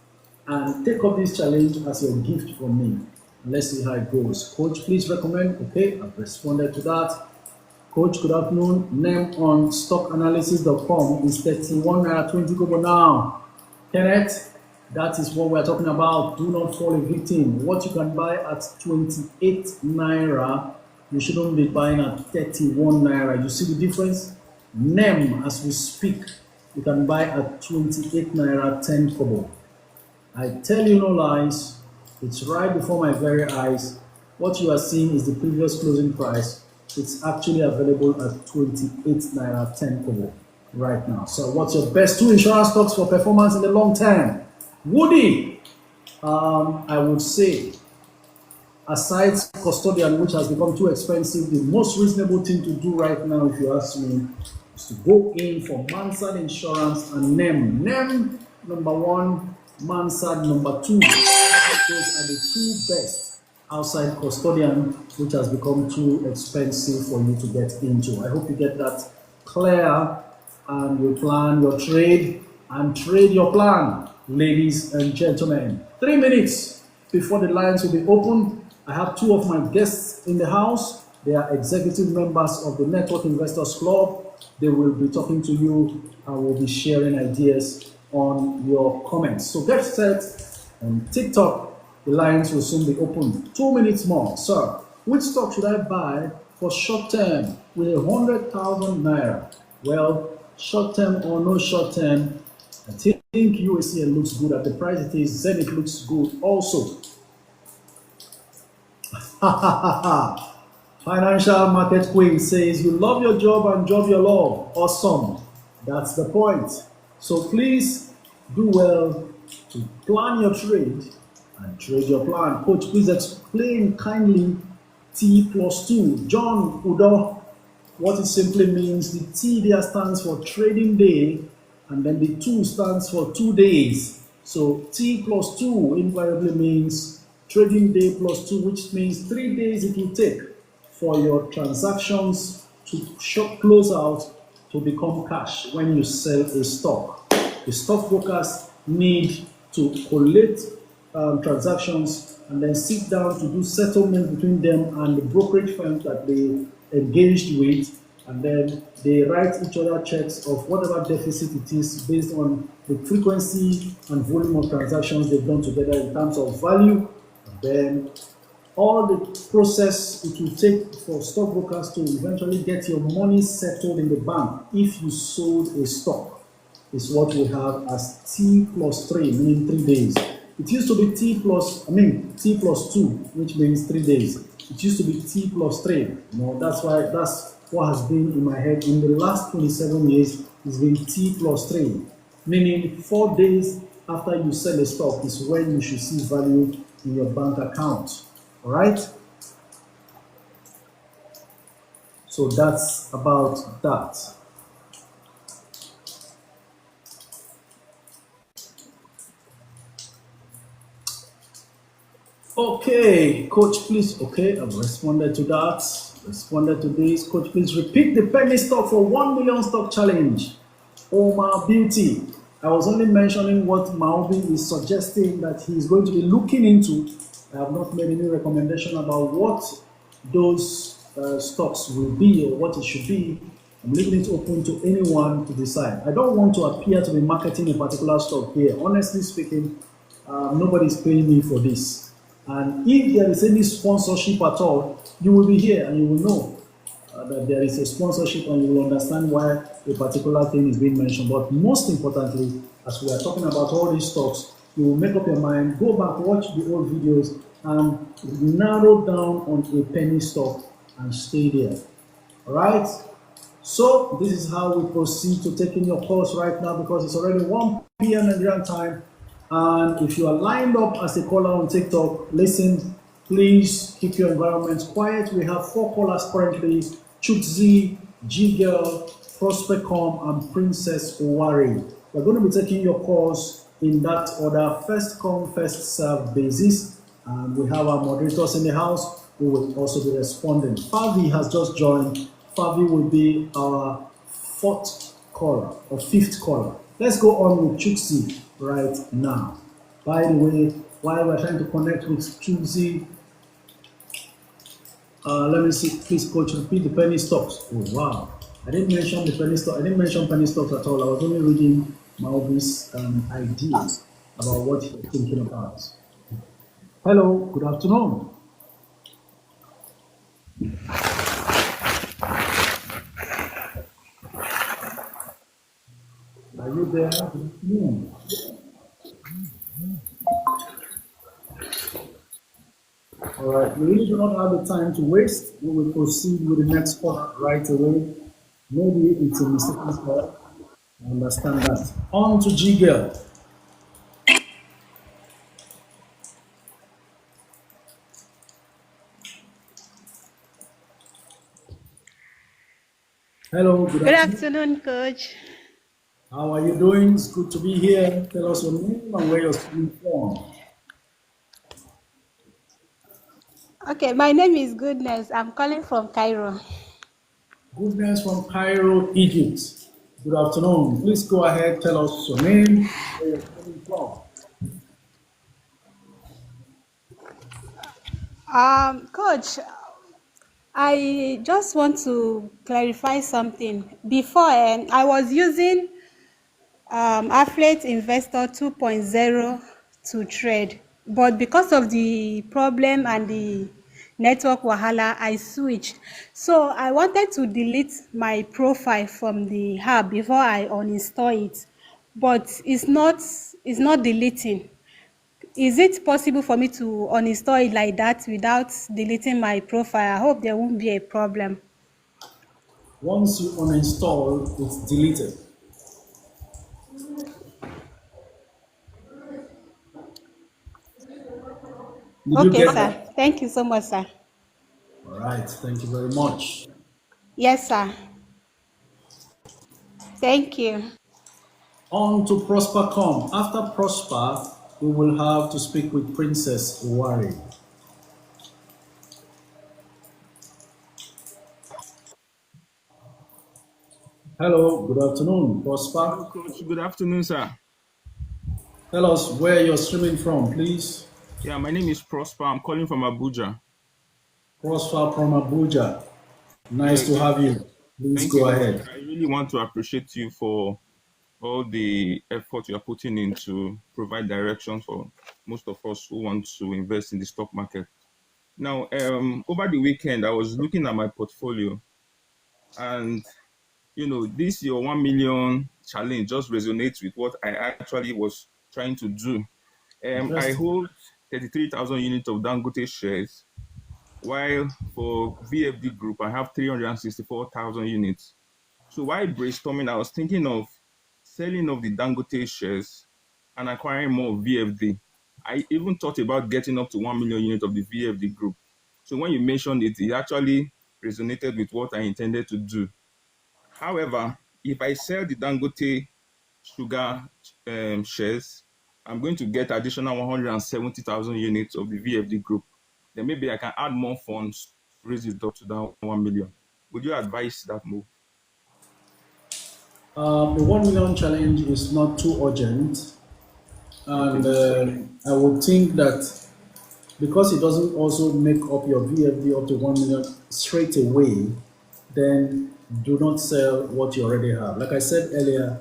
and take up this challenge as your gift from me. Let's see how it goes. Coach, please recommend. Okay, I've responded to that. Coach, good afternoon. Name on stockanalysis.com is 31 naira 20 kobo now. Kenneth, that is what we're talking about. Do not fall a victim. What you can buy at 28 naira, you shouldn't be buying at 31 naira. You see the difference? NEM, as we speak, you can buy at 28 naira 10 kobo. I tell you no lies, it's right before my very eyes. What you are seeing is the previous closing price. It's actually available at 28 naira 10 kobo right now. So what's your best 2 insurance stocks for performance in the long term? Woody, I would say, aside custodian, which has become too expensive, the most reasonable thing to do right now, if you ask me, is to go in for Mansard Insurance and NEM. NEM number 1, Mansard number 2. Those are the 2 best outside custodian, which has become too expensive for you to get into. I hope you get that clear and you plan your trade and trade your plan, ladies and gentlemen. 3 minutes before the lines will be open, I have 2 of my guests in the house. They are executive members of the Network Investors Club. They will be talking to you and will be sharing ideas on your comments. So get set. On TikTok, the lines will soon be open. 2 minutes more. Sir, which stock should I buy for short term with 100,000 naira? Well, short term or no short term, I think USCN looks good at the price it is. Zenith looks good also. Financial Market Queen says, you love your job and job your love. Awesome. That's the point. So please do well to plan your trade and trade your plan. Coach, please explain kindly T+2. John Udo, what it simply means, the T there stands for trading day, and then the 2 stands for 2 days. So T+2 invariably means trading day plus 2, which means 3 days it will take for your transactions to close out to become cash when you sell a stock. The stockbrokers need to collate transactions and then sit down to do settlement between them and the brokerage firms that they engaged with, and then they write each other checks of whatever deficit it is based on the frequency and volume of transactions they've done together in terms of value. And then all the process it will take for stockbrokers to eventually get your money settled in the bank if you sold a stock is what we have as T+3, meaning 3 days. It used to be T+2, which means 3 days. It used to be T+3. That's what has been in my head in the last 27 years. It's been T+3, meaning 4 days after you sell a stock is when you should see value in your bank account. All right. So that's about that. Okay, Coach, please. Okay, I've responded to that. Responded to this. Coach, please repeat the penny stock for 1 million stock challenge. Omar Beauty. I was only mentioning what Maobi is suggesting that he is going to be looking into. I have not made any recommendation about what those stocks will be or what it should be. I'm leaving it open to anyone to decide. I don't want to appear to be marketing a particular stock here. Honestly speaking, nobody is paying me for this. And if there is any sponsorship at all, you will be here and you will know that there is a sponsorship and you will understand why a particular thing is being mentioned. But most importantly, as we are talking about all these stocks, you will make up your mind, go back, watch the old videos, and narrow down on a penny stock and stay there. All right? So this is how we proceed to taking your course right now because it's already 1 p.m. Nigerian time. And if you are lined up as a caller on TikTok, listen, please keep your environment quiet. We have 4 callers currently: Chukzi, G-Girl, Prospecom, and Princess Owari. We're going to be taking your calls in that order, first come, first serve basis. And we have our moderators in the house who will also be responding. Favi has just joined. Favi will be our fourth caller or fifth caller. Let's go on with Chuksi right now. By the way, while we're trying to connect with Chuksi, let me see, please, coach, repeat the penny stocks. Oh, wow. I didn't mention the penny stock. I didn't mention penny stocks at all. I was only reading Malvi's ideas about what he's thinking about. Hello, good afternoon. Are you there? Good afternoon. All right, we really do not have the time to waste. We will proceed with the next caller right away. Maybe it's a mistaken call. I understand that. On to G Girl. Hello, good Good afternoon. afternoon, Coach. How are you doing? It's good to be here. Tell us your name and where you're speaking from. Okay, my name is Goodness. I'm calling from Cairo. Goodness from Cairo, Egypt. Good afternoon. Please go ahead. Tell us your name, where you're coming from. Coach, I just want to clarify something. Before, I was using Affiliate Investor 2.0 to trade, but because of the problem and the network wahala, I switched. So I wanted to delete my profile from the app before I uninstall it, but it's not deleting. Is it possible for me to uninstall it like that without deleting my profile? I hope there won't be a problem. Once you uninstall, it's deleted. Did you Okay, get sir. that? Thank you so much, sir. All right. Thank you very much. Yes, sir. Thank you. On to Prosper.com. After Prosper, we will have to speak with Princess Wari. Hello, good afternoon, Hello, Prosper. Coach. Good afternoon, sir. Tell us where you're streaming from, please. Yeah, my name is Prosper. I'm calling from Abuja. Prosper from Abuja. Yeah, Nice to have you. Please thank you, go Coach. ahead. I really want to appreciate you for all the effort you are putting in to provide direction for most of us who want to invest in the stock market. Now, over the weekend, I was looking at my portfolio, and this your 1 million challenge just resonates with what I actually was trying to do. I Interesting. hold 33,000 units of Dangote shares, while for VFD Group, I have 364,000 units. So while brainstorming, I was thinking of selling off the Dangote shares and acquiring more VFD. I even thought about getting up to 1 million units of the VFD Group. So when you mentioned it, it actually resonated with what I intended to do. However, if I sell the Dangote sugar shares, I'm going to get additional 170,000 units of the VFD group. Then maybe I can add more funds to raise it up to that 1 million. Would you advise that move? The 1 million challenge is not too urgent, and Okay. I would think that because it doesn't also make up your VFD up to 1 million straight away, then do not sell what you already have. Like I said earlier,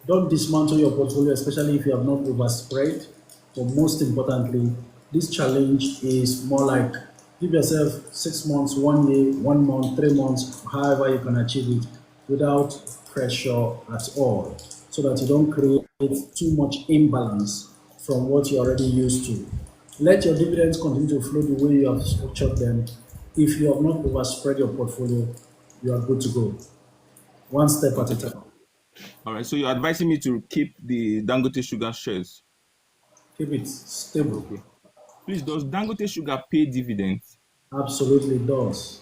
don't dismantle your portfolio, especially if you have not overspread. But most importantly, this challenge is more like give yourself 6 months, 1 year, 1 month, 3 months, however you can achieve it without pressure at all, so that you don't create too much imbalance from what you're already used to. Let your dividends continue to flow the way you have structured them. If you have not overspread your portfolio, you are good to go. One step at a Okay. time. All right. So you're advising me to keep the Dangote Sugar shares. Keep it stable. Okay. Please, does Dangote Sugar pay dividends? Absolutely does.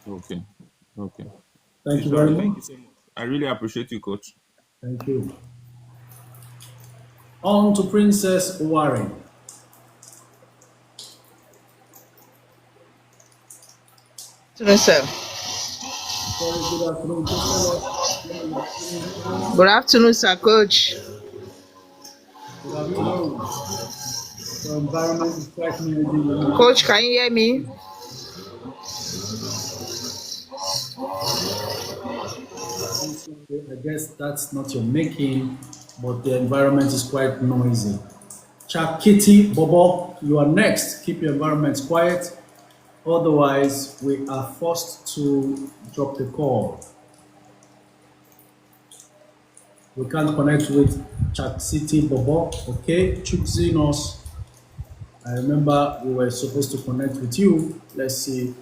Okay. Okay. Thank you It's all very right. Thank much. you so much. I really appreciate you, coach. Thank you. On to Princess Warren. Afternoon, sir. Very good afternoon. Please tell us where you are tuning from. Good afternoon, sir, coach. Good afternoon. Your environment is quite noisy. Coach, can you hear me? I guess that's not your making, but the environment is quite noisy. Chakiti Bobo, you are next. Keep your environment quiet. Otherwise, we are forced to drop the call. We can't connect with Chat City Bobo. Okay, choosing us. I remember we were supposed to connect with you. Let's see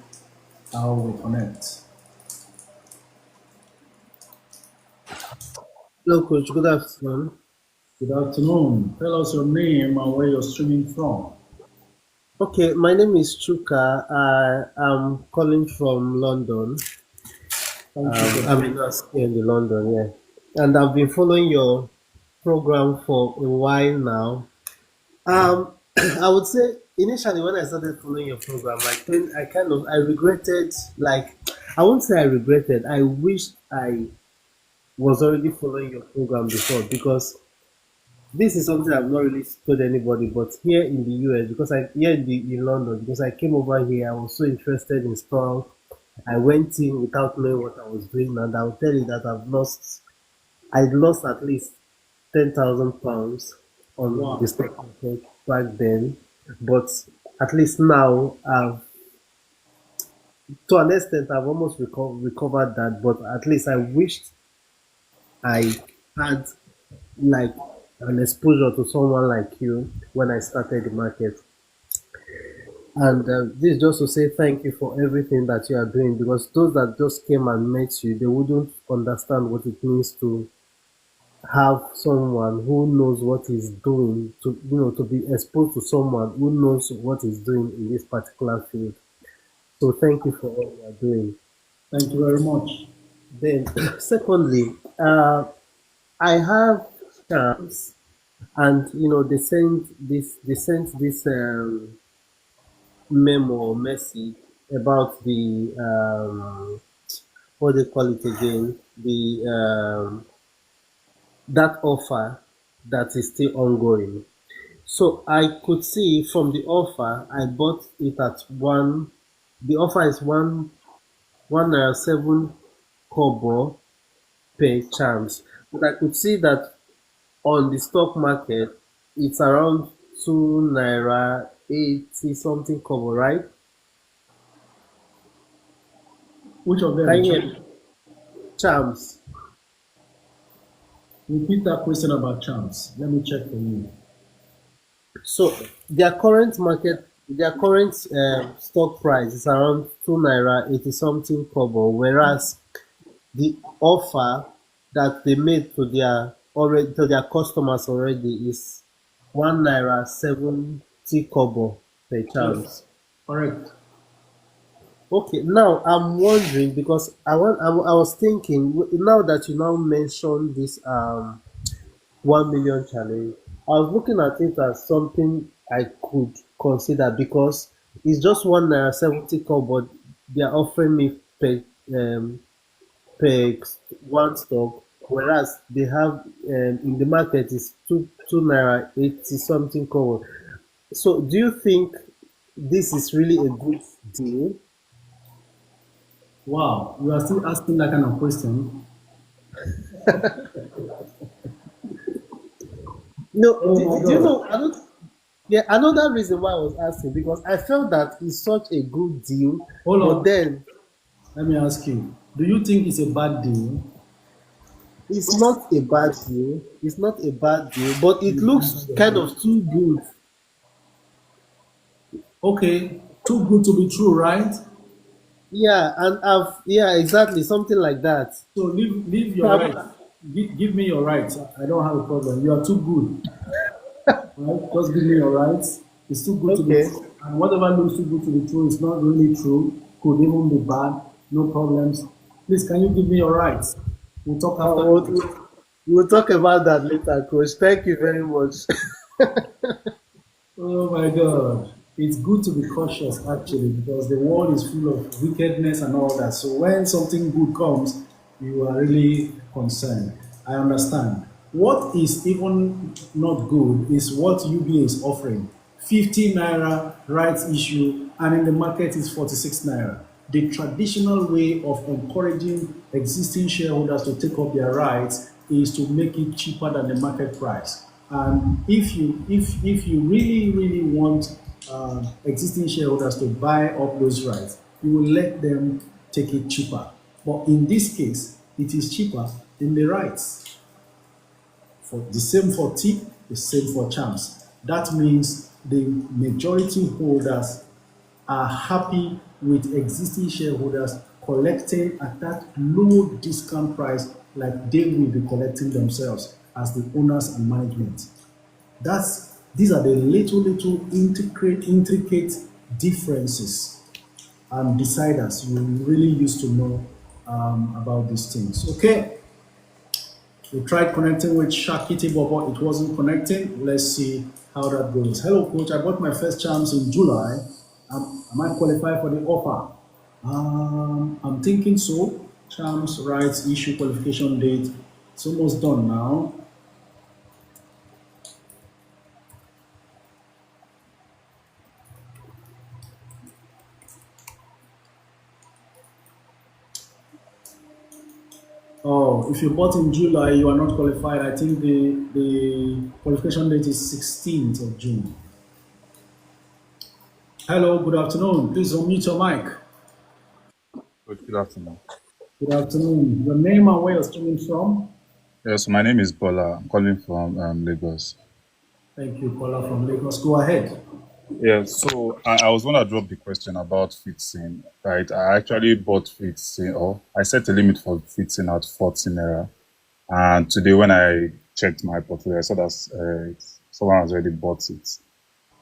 how we connect. Hello, Coach. Good afternoon. Good afternoon. Tell us your name and where you're streaming from. Okay, my name is Chuka. I am calling from London. Thank you for I'm a joining. nurse here in the London, yeah. And I've been following your program for a while now. I would say initially when I started following your program, I regretted, like, I won't say I regretted. I wished I was already following your program before, because this is something I've not really told anybody, but here in the US, because I here in London, because I came over here, I was so interested in stock. I went in without knowing what I was doing, and I'll tell you that I'd lost at least £10,000 on the Wow. stock market back then. But at least now, to an extent, I've almost recovered that. But at least I wished I had like an exposure to someone like you when I started the market. And this is just to say thank you for everything that you are doing, because those that just came and met you, they wouldn't understand what it means to have someone who knows what he's doing, to be exposed to someone who knows what he's doing in this particular field. So thank you for all you are doing. Thank you very much. Then, secondly, I have chance, and they sent this memo or message about the what they call it again, the that offer that is still ongoing. So I could see from the offer I bought it at one. The offer is one naira 7 kobo per chance, but I could see that on the stock market it's around 2 naira 80 something kobo, right? Which of them? Can you hear me? Charms. Repeat that question about chance. Let me check for you. So their current stock price is around 2 naira 80 something kobo, whereas the offer that they made to their customers already is 1 naira 70 kobo per Yes, chance. correct. Okay, now I'm wondering, because I was thinking, now that you now mentioned this 1 million challenge, I was looking at it as something I could consider, because it's just 1 naira 70 kobo, but they're offering me per one stock. whereas they have in the market is two naira 80 something cover. So do you think this is really a good deal? Wow, you are still asking that kind of question. No, Oh my do you God. know? I don't. Yeah, another reason why I was asking because I felt that it's such a good deal, Hold but on. then Let me ask you. Do you think it's a bad deal? it's not a bad deal. It's not a bad deal, but it You looks answered your kind of question. too good. Okay, too good to be true, right? Yeah, and yeah, exactly something like that. So leave your Um, rights. Give me your rights. I don't have a problem. You are too good, right? Just give me your rights. It's too good to be okay. true. And whatever looks too good to be true is not really true. Could even be bad. No problems. Please, can you give me your rights? We'll talk Uh, after we'll, this. we'll talk about that later, Coach. Thank you very much. Oh my God. It's good to be cautious actually because the world is full of wickedness and all that. So when something good comes, you are really concerned. I understand. What is even not good is what UBA is offering. 50 naira rights issue and in the market is 46 naira. The traditional way of encouraging existing shareholders to take up their rights is to make it cheaper than the market price. And if you really want existing shareholders to buy up those rights, you will let them take it cheaper. But in this case, it is cheaper than the rights. For the same for tip, the same for champs. That means the majority holders are happy with existing shareholders collecting at that low discount price like they will be collecting themselves as the owners and management. These are the little intricate differences and deciders you really used to know about these things. Okay, we tried connecting with Shakiti Bobo, it wasn't connecting. Let's see how that goes. Hello, coach. I bought my first chance in July. Am I qualified for the offer? I'm thinking so. Chams rights issue qualification date. It's almost done now. Oh, if you bought in July, you are not qualified. I think the qualification date is 16th of June. Hello, good afternoon. Please unmute your mic. Good afternoon. Good afternoon. Your name and where you're streaming from? Yes, my name is Bola. I'm calling from Lagos. Thank you, Paula from Lagos. Go ahead. Yeah, so I was going to drop the question about fixing, right? I actually bought fixing, or I set a limit for fixing at 14 naira. And today, when I checked my portfolio, I saw that someone has already bought it,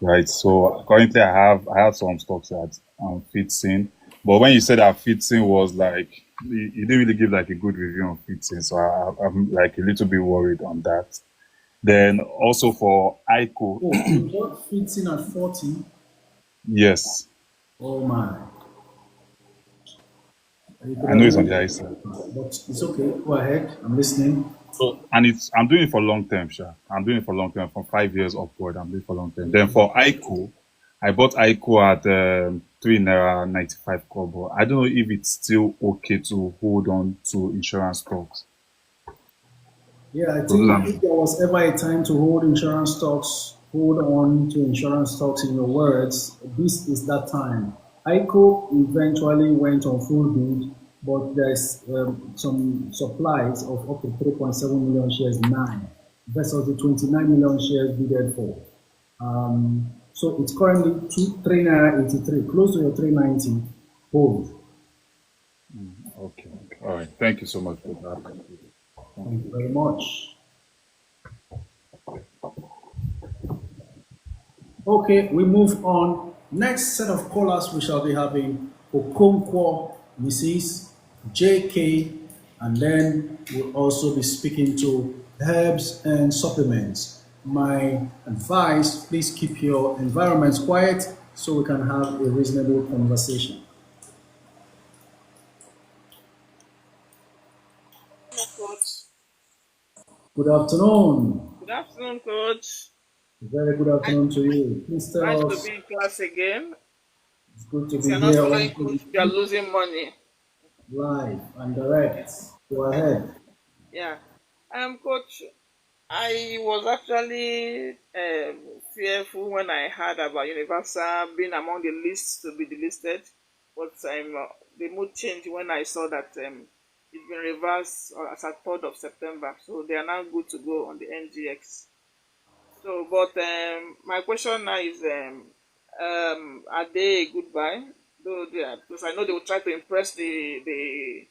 right? So currently, I have some stocks that I'm fixing, but when you said that fixing was like you didn't really give like a good review on fixing, so I'm like a little bit worried on that. Then also for ICO, Oh, you bought fixing at 40. yes, Oh my. You could I know have it's on moved, the high side. but it's okay. Go ahead. I'm listening. So and I'm doing it for long term, sure. I'm doing it for long term, from 5 years upward. I'm doing it for long term. Then for ICO, I bought ICO at 3 naira 95 kobo. I don't know if it's still okay to hold on to insurance stocks. Yeah, I So those think are if there was ever a time to hold insurance stocks, hold on to insurance stocks in your words, this is that time. ICO eventually went on full bid, but there's some supplies of up to 3.7 million shares, nine, versus the 29 million shares bidded for. So it's currently 3 naira 83, close to your 390 hold. okay. Okay. All right. Thank you so much for that. Thank Thank you you. very much. Okay, we move on. Next set of callers we shall be having Okonkwo, Mrs. JK, and then we'll also be speaking to herbs and supplements. My advice, please keep your environments quiet so we can have a reasonable conversation. Coach. Good afternoon. Good afternoon, Coach. Very good Nice, afternoon to you. Please nice tell to us. be in class again. It's good to If you're be not here following on Coach, you are losing money. live and direct. Go ahead. Yeah. Coach, I was actually fearful when I heard about Universal being among the lists to be delisted, but the mood changed when I saw that it's been reversed as at 3rd of September. So they are now good to go on the NGX. So, but my question now is, are they a good buy? Though they are, because I know they will try to impress the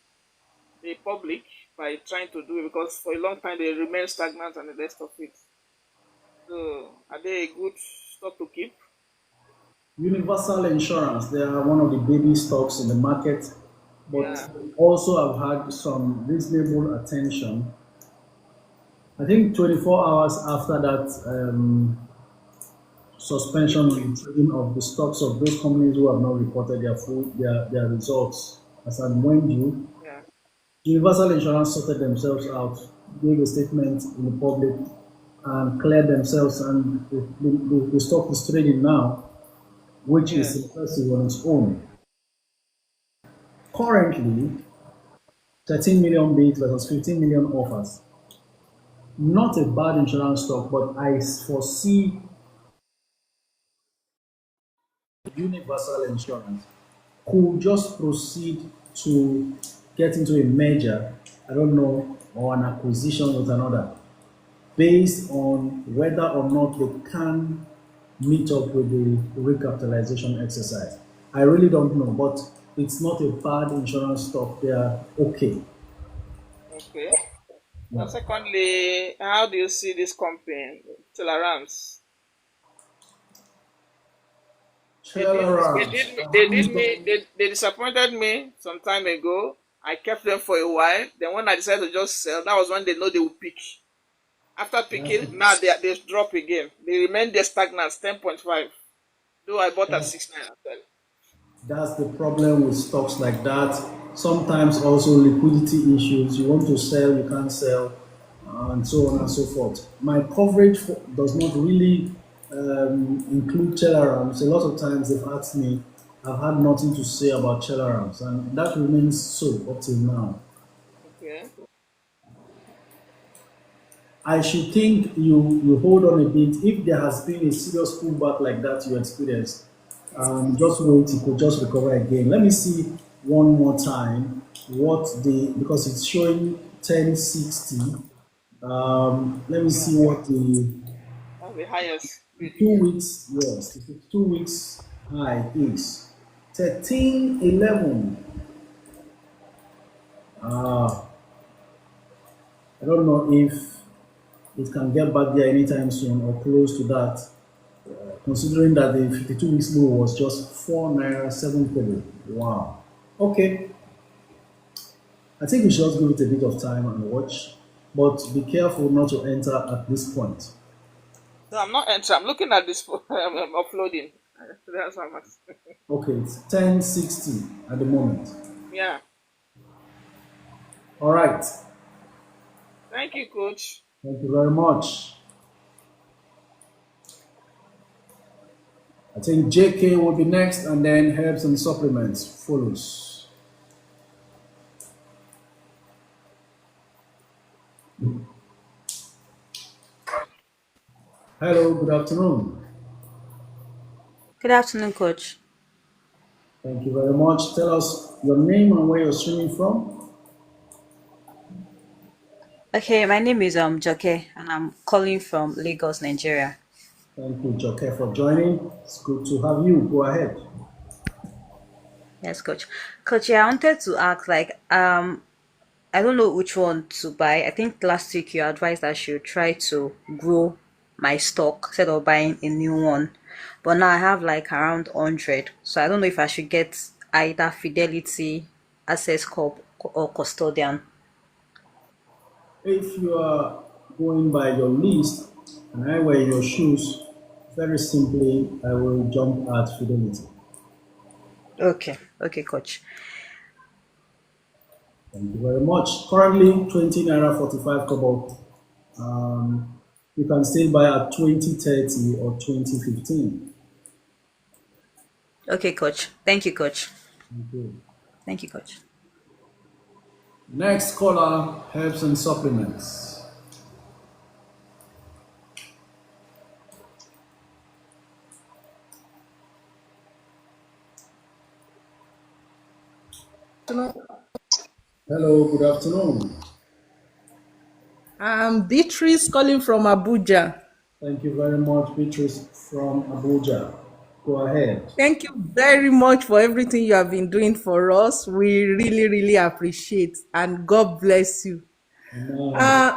public by trying to do it because for a long time they remain stagnant and the rest of it. So, are they a good stock to keep? Universal Insurance, they are one of the baby stocks in the market, but Yeah, also have had some reasonable attention. I think 24 hours after that suspension briefly. on the trading of the stocks of those companies who have not reported their results as and when due, Yeah, Universal Insurance sorted themselves out, gave a statement in the public, and cleared themselves, and the stock is trading now, which is yes, impressive on its own. Currently, 13 million bids versus 15 million offers. Not a bad insurance stock, but I foresee Universal Insurance could just proceed to get into a merger, I don't know, or an acquisition with another, based on whether or not they can meet up with the recapitalization exercise. I really don't know, but it's not a bad insurance stock. They are okay. okay. Yeah. Secondly, how do you see this company, Tolerance? Tolerance. I haven't done. They disappointed me some time ago. I kept them for a while. Then when I decided to just sell, that was when they know they would peak. After That's picking, the, now they drop again. They remain there stagnant, 10.5. Though I bought at that's 6.9 as well. That's the problem with stocks like that. Sometimes also liquidity issues. You want to sell, you can't sell, and so on and so forth. My coverage does not really include Chelarams. A lot of times they've asked me, I've had nothing to say about Chelarams, and that remains so up till now. Okay. I should think you hold on a bit. If there has been a serious pullback like that you experienced, just wait. It could just recover again. Let me see one more time what the because it's showing 1060. Let me Yeah. see what the That's the highest bid two again. weeks yes the 2 weeks high is 1311. Uh, I don't know if it can get back there anytime soon or close to that. Considering that the 52 weeks low was just 4 naira 7 kobo. Wow. Okay, I think we should just give it a bit of time and watch, but be careful not to enter at this point. So I'm not entering. I'm looking at this. I'm uploading. That's how much. Okay, it's 1060 at the moment. Yeah. All right. Thank you, Coach. Thank you very much. I think JK will be next, and then herbs and supplements follows. Hello, good afternoon. Good afternoon, Coach. Thank you very much. Tell us your name and where you're streaming from. Okay, my name is Joke, and I'm calling from Lagos, Nigeria. Thank you, Joke, for joining. It's good to have you. Go ahead. Yes, Coach. Coach, yeah, I wanted to ask, I don't know which one to buy. I think last week you advised I should try to grow my stock instead of buying a new one. But now I have like around 100, so I don't know if I should get either Fidelity, Access Corp, or Custodian. If you are going by your list and I wear your shoes, very simply, I will jump at Fidelity. Okay, okay, Coach. Thank you very much. Currently, 20 naira 45 kobo. You can still buy at 2030 or 2015. Okay, coach. Thank you, coach. Okay. Thank you, coach. Next caller, herbs and supplements. Hello, good afternoon. Beatrice calling from Abuja. Thank you very much, Beatrice from Abuja. Go ahead. Thank you very much for everything you have been doing for us. We really, really appreciate, and God bless you. Amen.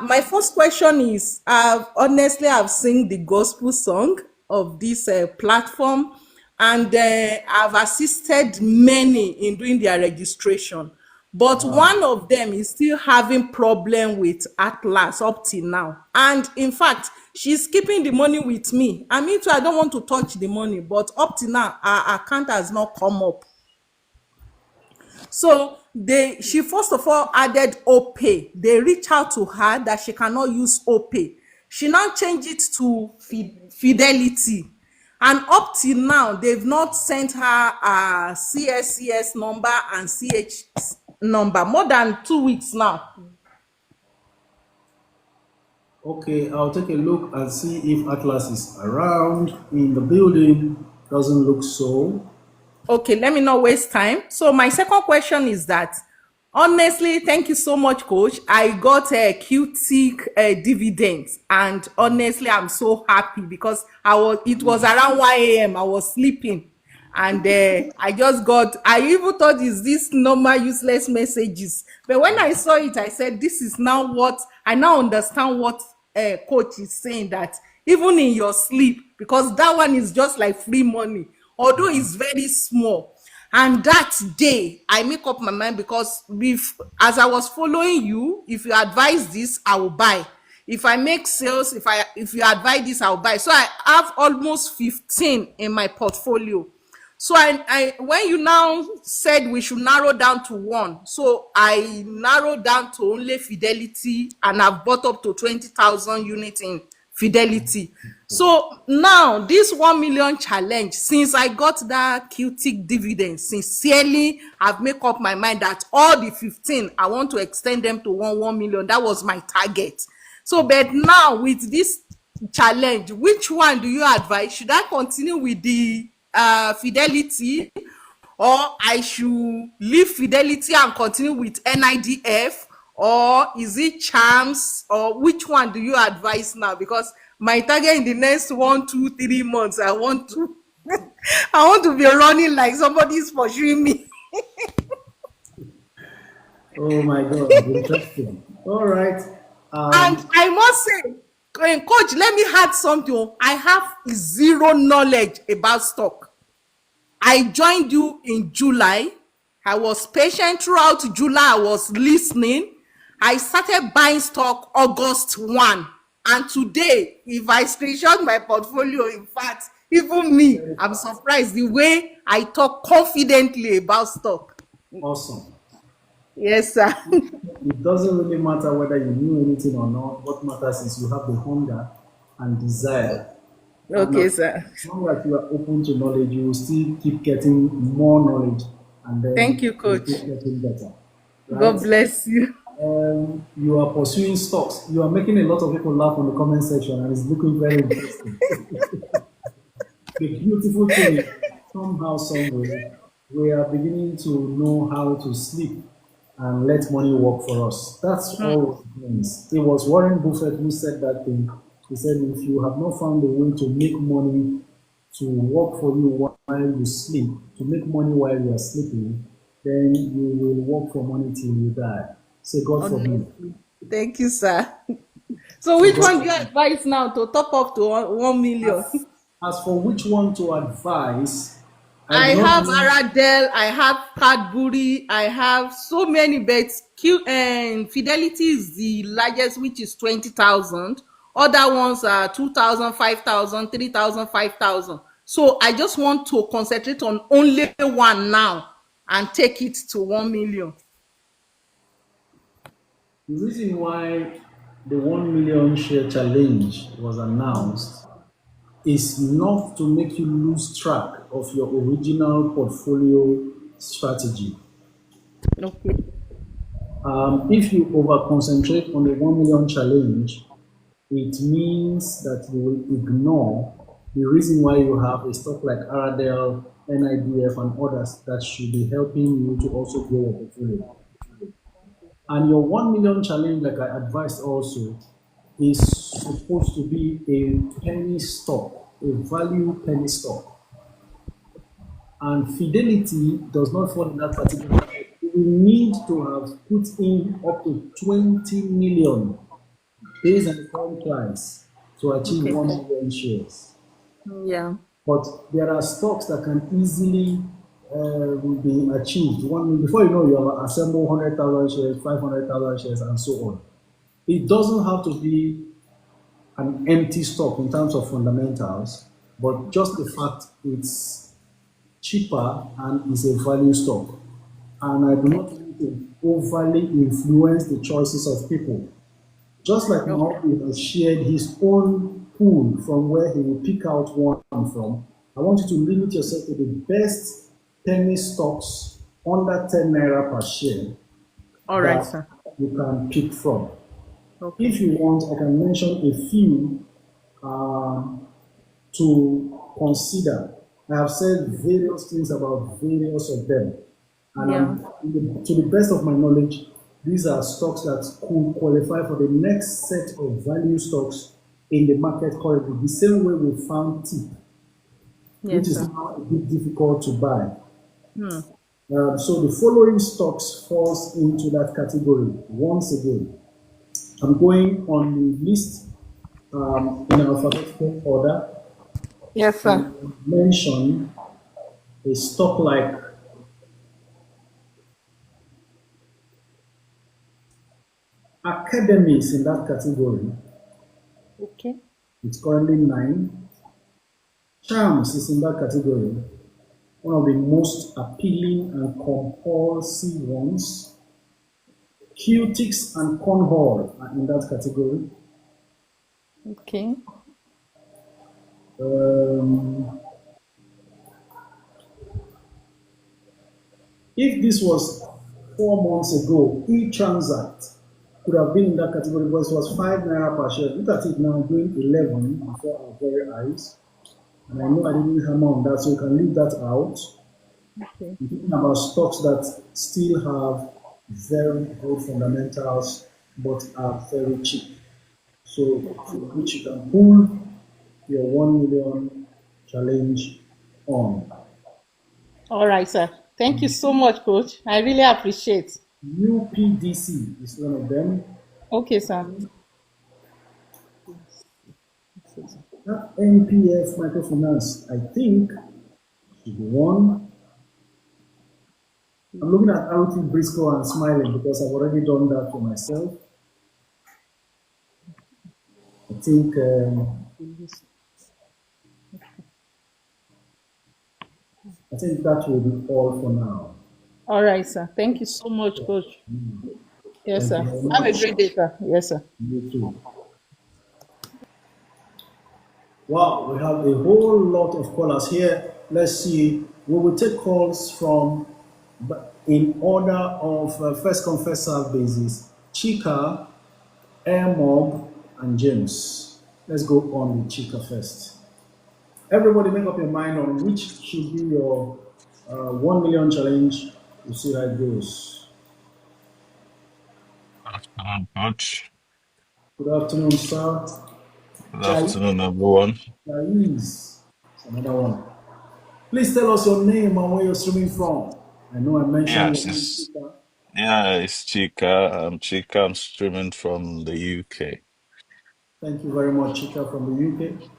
My first question is, I've sing the gospel song of this platform, and I've assisted many in doing their registration. But Wow. one of them is still having problem with Atlas up till now. And in fact, she's keeping the money with me. I mean, too, I don't want to touch the money, but up till now, our account has not come up. So she first of all added OPay. They reach out to her that she cannot use OPay. She now changed it to Fidelity. And up till now, they've not sent her a CSCS number and CH number. More than 2 weeks now. Okay, I'll take a look and see if Atlas is around in the building. Doesn't look so. Okay, let me not waste time. So my second question is that, honestly, thank you so much, Coach. I got a QT dividends, and honestly, I'm so happy because it was around 1 a.m. I was sleeping, and I even thought, is this normal useless messages? But when I saw it, I said, this is now what I now understand what Coach is saying, that even in your sleep, because that one is just like free money, although it's very small. And that day I make up my mind, because as I was following you, if you advise this, I will buy. If I make sales, if you advise this, I'll buy. So I have almost 15 in my portfolio. So I when you now said we should narrow down to one, so I narrowed down to only Fidelity, and I've bought up to 20,000 units in Fidelity. So now this 1 million challenge, since I got that QT dividend, sincerely I've made up my mind that all the 15 I want to extend them to 1 million. That was my target. So but now with this challenge, which one do you advise? Should I continue with the Fidelity, or I should leave Fidelity and continue with NIDF, or is it Charms, or which one do you advise now? Because my target in the next 1, 2, 3 months, I want to I want to be running like somebody's pursuing me. Oh my God, interesting. All right. And I must say, Coach, let me add something. I have zero knowledge about stock. I joined you in July. I was patient throughout July. I was listening. I started buying stock August 1. And today, if I screenshot my portfolio, in fact, even me, I'm surprised the way I talk confidently about stock. Awesome. Yes, sir. It doesn't really matter whether you knew anything or not. What matters is you have the hunger and desire. Okay, sir. As long as you are open to knowledge, you will still keep getting more knowledge, and Thank then you, you Coach. keep getting better. God Right? bless you. You are pursuing stocks. You are making a lot of people laugh on the comment section, and it's looking very interesting. The beautiful thing is, somehow, somewhere, we are beginning to know how to sleep and let money work for us. That's all it means. It was Warren Buffett who said that thing. He said, if you have not found a way to make money to work for you while you sleep, to make money while you are sleeping, then you will work for money till you die. Say, God forbid. Honestly. Thank you, sir. So So which God one do you forbid. advise now to top up to 1 million? As for which one to advise, I I do not have know. Aradel, I have Cadbury, I have so many bets. And Fidelity is the largest, which is 20,000. Other ones are 2,000, 5,000, 3,000, 5,000. So I just want to concentrate on only one now and take it to 1 million. The reason why the 1 million share challenge was announced is not to make you lose track of your original portfolio strategy. Okay. If you over concentrate on the 1 million challenge, it means that you will ignore the reason why you have a stock like Aradel, NIDF, and others that should be helping you to also grow your portfolio. And your 1 million challenge, like I advised also, is supposed to be a penny stock, a value penny stock. And Fidelity does not fall in that particular. You will need to have put in up to 20 million based on the current price to achieve Okay. 1 million shares. Yeah. But there are stocks that can easily be achieved. Before you know, you have assembled 100,000 shares, 500,000 shares, and so on. It doesn't have to be an empty stock in terms of fundamentals, but just the fact it's cheaper and is a value stock. And I do Okay. not want to overly influence the choices of people. Just like Okay. Maopi has shared his own pool from where he will pick out one from, I want you to limit yourself to the best penny stocks under 10 naira per share All right, that sir. you can pick from. Okay. If you want, I can mention a few to consider. I have said various things about various of them. And Yeah. to the best of my knowledge, these are stocks that could qualify for the next set of value stocks in the market currently. The same way we found TIP, which Yes, is sir. now a bit difficult to buy. Hmm. So the following stocks falls into that category. Once again, I'm going on the list in alphabetical order. Yes, I sir. will mention a stock like Academies in that category. Okay. It's currently 9. Charms is in that category. One of the most appealing and compulsive ones. Qtix and Cornhall are in that category. Okay. Um, if this was 4 months ago, e-transact could have been in that category because it was 5 naira per share. Look at it now, doing 11 before our very eyes. And I know I didn't hammer on that, so you can leave that out. Okay. I'm talking about stocks that still have very good fundamentals but are very cheap. So, for which you can pull your 1 million challenge on. All right, sir. Thank you so much, coach. I really appreciate. UPDC is one of them. Okay, sir. That NPF microfinance, I think, should be one. I'm looking at RT Briscoe and smiling because I've already done that for myself. I think that will be all for now. All right, sir. Thank you so much, coach. Yes, Thank sir. you very Have a much. great day, sir. Yes, sir. You too. Wow, we have a whole lot of callers here. Let's see. We will take calls from, in order of first come first serve basis. Chika, Air Mob, and James. Let's go on with Chika first. Everybody make up your mind on which should be your 1 million challenge. We'll see how it goes. Afternoon, coach. Good afternoon, sir. Good Chai, afternoon, everyone. Chais. It's another one. Please tell us your name and where you're streaming from. I know I mentioned your Yes, name, it's Chika. it's Chika. I'm Chika. I'm streaming from the UK. Thank you very much, Chika from the UK.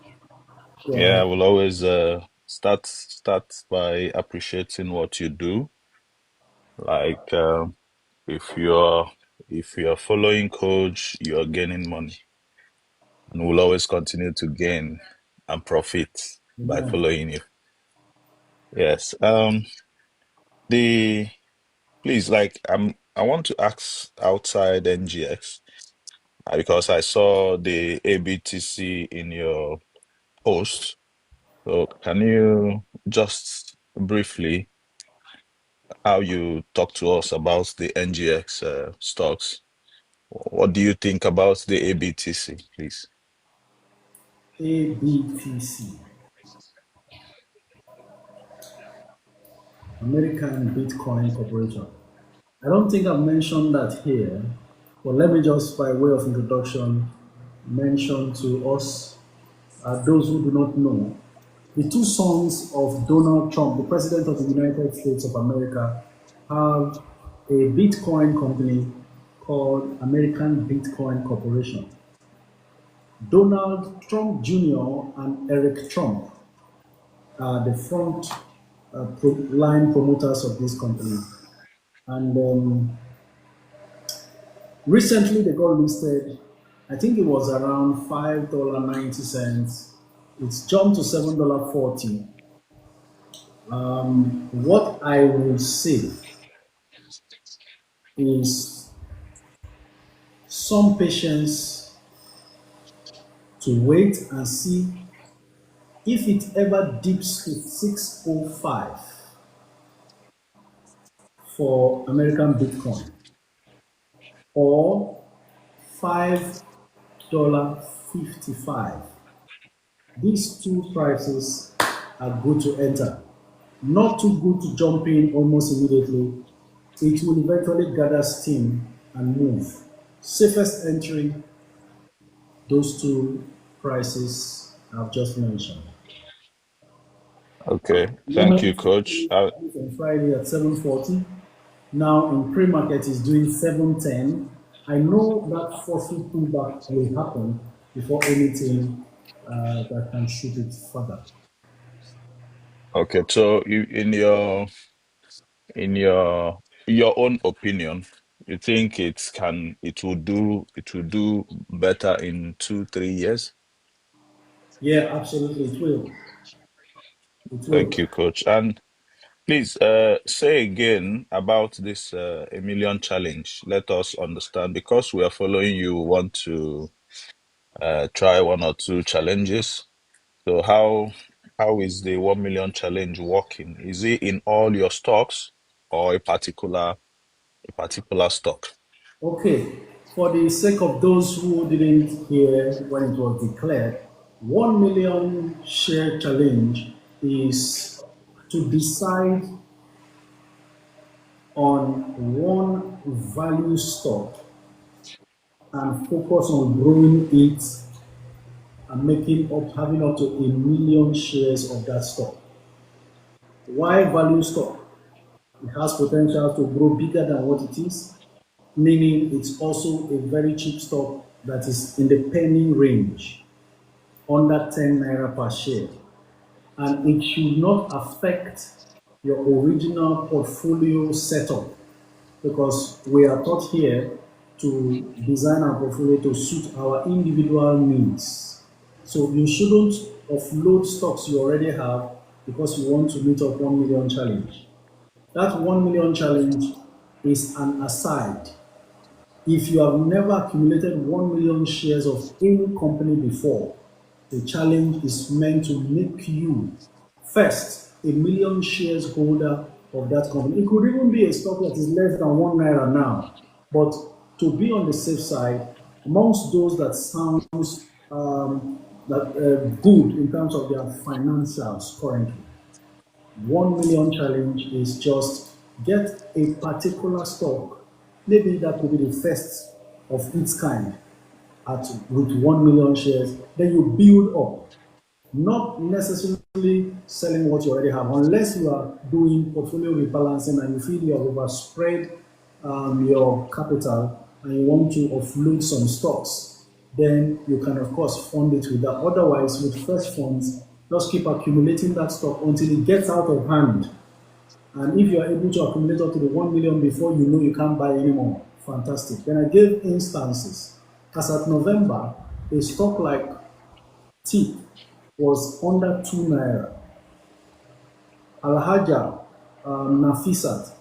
Go Yeah, I ahead. will always start by appreciating what you do. Like if you're if you're following coach, you're gaining money, and will always continue to gain and profit by Amen. following you. Yes. The please, like, I want to ask outside NGX. because I saw the ABTC in your post. So can you just briefly how you talk to us about the NGX stocks? What do you think about the ABTC, please? ABTC, American Bitcoin Corporation. I don't think I've mentioned that here, but let me just, by way of introduction, mention to us, those who do not know, the two sons of Donald Trump, the President of the United States of America, have a Bitcoin company called American Bitcoin Corporation. Donald Trump Jr. and Eric Trump are the front line promoters of this company. And recently they got listed, I think it was around $5.90. It's jumped to $7.40. What I will say is some patience to wait and see if it ever dips to 605 for American Bitcoin or $5.55. These two prices are good to enter. Not too good to jump in almost immediately. It will eventually gather steam and move. Safest entry, those two prices I've just mentioned. Okay, thank you, Moment Coach. on Friday at 7:40. Now in pre-market is doing 7:10. I know that forceful pullback will happen before anything that can shoot it further. Okay, so in your own opinion, you think it will do better in 2-3 years? Yeah, absolutely, it will. It Thank will. you, Coach. And please say again about this a million challenge. Let us understand because we are following you. We want to try one or two challenges. So how is the 1 million challenge working? Is it in all your stocks or a particular stock? Okay, for the sake of those who didn't hear when it was declared, 1 million share challenge is to decide on one value stock and focus on growing it and having up to a million shares of that stock. Why value stock? It has potential to grow bigger than what it is, meaning it's also a very cheap stock that is in the penny range, under 10 naira per share. And it should not affect your original portfolio setup because we are taught here to design our portfolio to suit our individual needs. So you shouldn't offload stocks you already have because you want to meet up 1 million challenge. That 1 million challenge is an aside. If you have never accumulated 1 million shares of any company before, the challenge is meant to make you first a million shares holder of that company. It could even be a stock that is less than 1 naira now, but to be on the safe side, amongst those that sounds good in terms of their financials currently, 1 million challenge is just get a particular stock. Maybe that could be the first of its kind with 1 million shares. Then you build up, not necessarily selling what you already have, unless you are doing portfolio rebalancing and you feel you have overspread your capital and you want to offload some stocks. Then you can, of course, fund it with that. Otherwise, with fresh funds, just keep accumulating that stock until it gets out of hand. And if you are able to accumulate up to the 1 million before you know you can't buy anymore, fantastic. Then I gave instances. As at November, a stock like TIP was under 2 naira. Alhaja Nafisat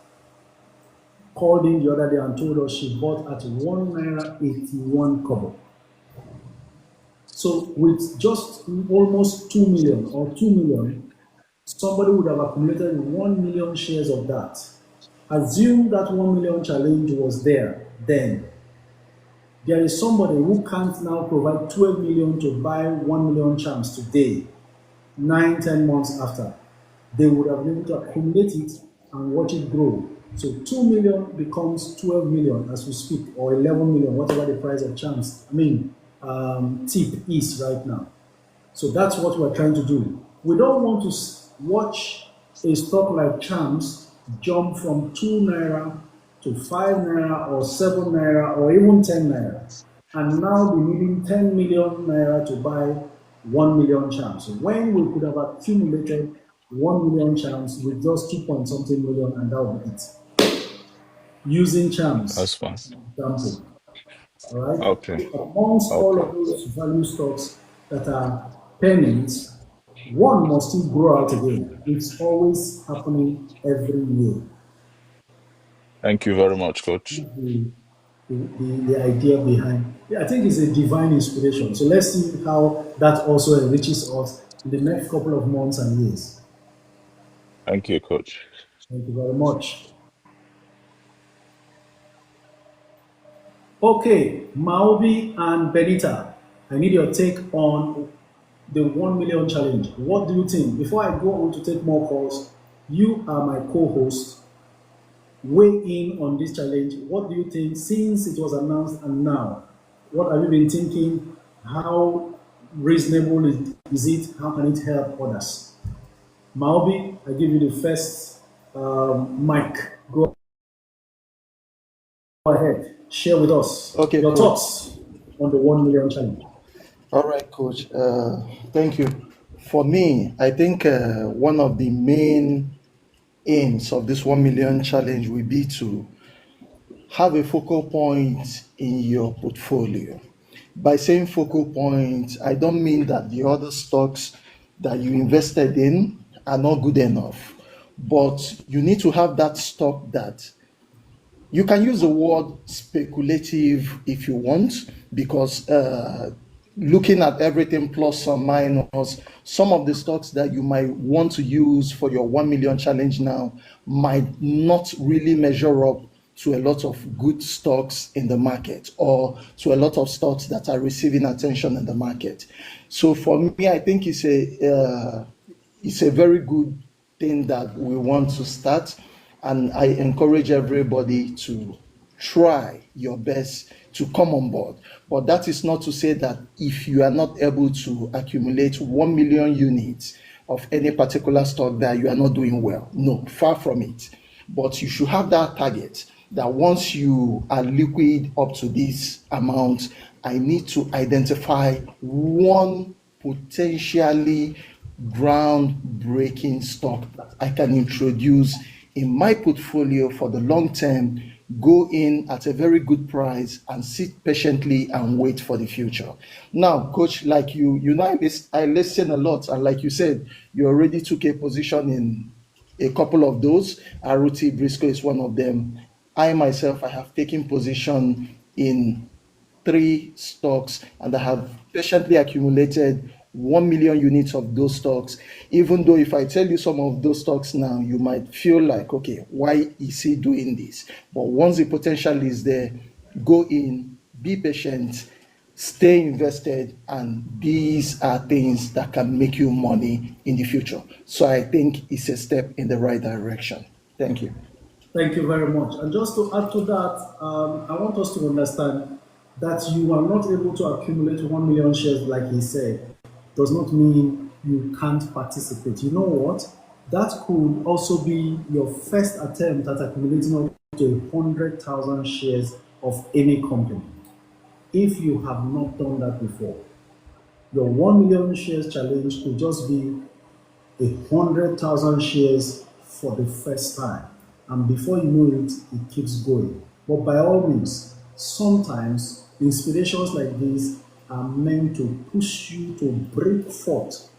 called in the other day and told us she bought at 1 naira 81 kobo. So with just almost 2 million or 2 million, somebody would have accumulated 1 million shares of that. Assume that 1 million challenge was there then. There is somebody who can't now provide 12 million to buy 1 million champs today, 9, 10 months after. They would have been able to accumulate it and watch it grow. So 2 million becomes 12 million as we speak, or 11 million, whatever the price of champs, tip is right now. So that's what we're trying to do. We don't want to watch a stock like Champs jump from 2 naira to 5 naira or 7 naira or even 10 naira and now be needing 10 million naira to buy 1 million Champs. When we could have accumulated 1 million Champs with just 2 point something million, and that would be it. Using That's Champs fine. as an example. All right. Okay. Amongst all Okay. of those value stocks that are pennies, one must still grow out again. It's always happening every year. Thank you very much, Coach. The idea behind. Yeah, I think it's a divine inspiration. So let's see how that also enriches us in the next couple of months and years. Thank you, Coach. Thank you very much. Okay, Maobi and Benita, I need your take on the 1 million challenge. What do you think? Before I go on to take more calls, you are my co-host. Weigh in on this challenge. What do you think since it was announced and now? What have you been thinking? How reasonable is it? How can it help others? Maobi, I give you the first mic. Go ahead. Share with us Okay, your coach. thoughts on the 1 million challenge. All right, coach. Thank you. For me, I think one of the main aims of this 1 million challenge will be to have a focal point in your portfolio. By saying focal point, I don't mean that the other stocks that you invested in are not good enough, but you need to have that stock that you can use the word speculative if you want, because looking at everything plus or minus, some of the stocks that you might want to use for your 1 million challenge now might not really measure up to a lot of good stocks in the market or to a lot of stocks that are receiving attention in the market. So for me, I think it's a very good thing that we want to start, and I encourage everybody to try your best to come on board. But that is not to say that if you are not able to accumulate 1 million units of any particular stock that you are not doing well. No, far from it. But you should have that target that once you are liquid up to this amount, I need to identify one potentially groundbreaking stock that I can introduce in my portfolio for the long term, go in at a very good price and sit patiently and wait for the future. Now, coach, like I listen a lot, and like you said, you already took a position in a couple of those. Aruti Briscoe is one of them. I myself, I have taken position in 3 stocks, and I have patiently accumulated 1 million units of those stocks. Even though if I tell you some of those stocks now, you might feel like, okay, why is he doing this? But once the potential is there, go in, be patient, stay invested, and these are things that can make you money in the future. So I think it's a step in the right direction. Thank you. Thank you very much. And just to add to that, I want us to understand that you are not able to accumulate 1 million shares, like he said, does not mean you can't participate. You know what? That could also be your first attempt at accumulating up to 100,000 shares of any company. If you have not done that before, your 1 million shares challenge could just be 100,000 shares for the first time. And before you know it, it keeps going. But by all means, sometimes inspirations like this are meant to push you to break forth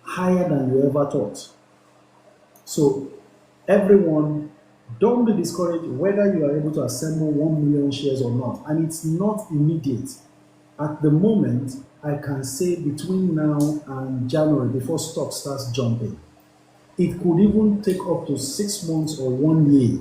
higher than you ever thought. So everyone Don't be discouraged whether you are able to assemble 1 million shares or not. And it's not immediate. At the moment, I can say between now and January, before stock starts jumping, it could even take up to 6 months or 1 year.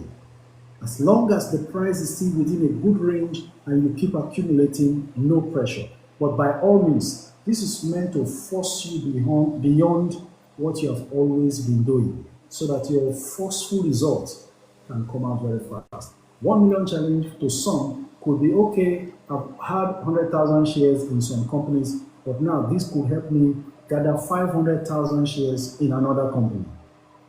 As long as the price is still within a good range and you keep accumulating, no pressure. But by all means, this is meant to force you beyond what you have always been doing so that your forceful results can come out very fast. 1 million challenge to some could be okay. I've had 100,000 shares in some companies, but now this could help me gather 500,000 shares in another company,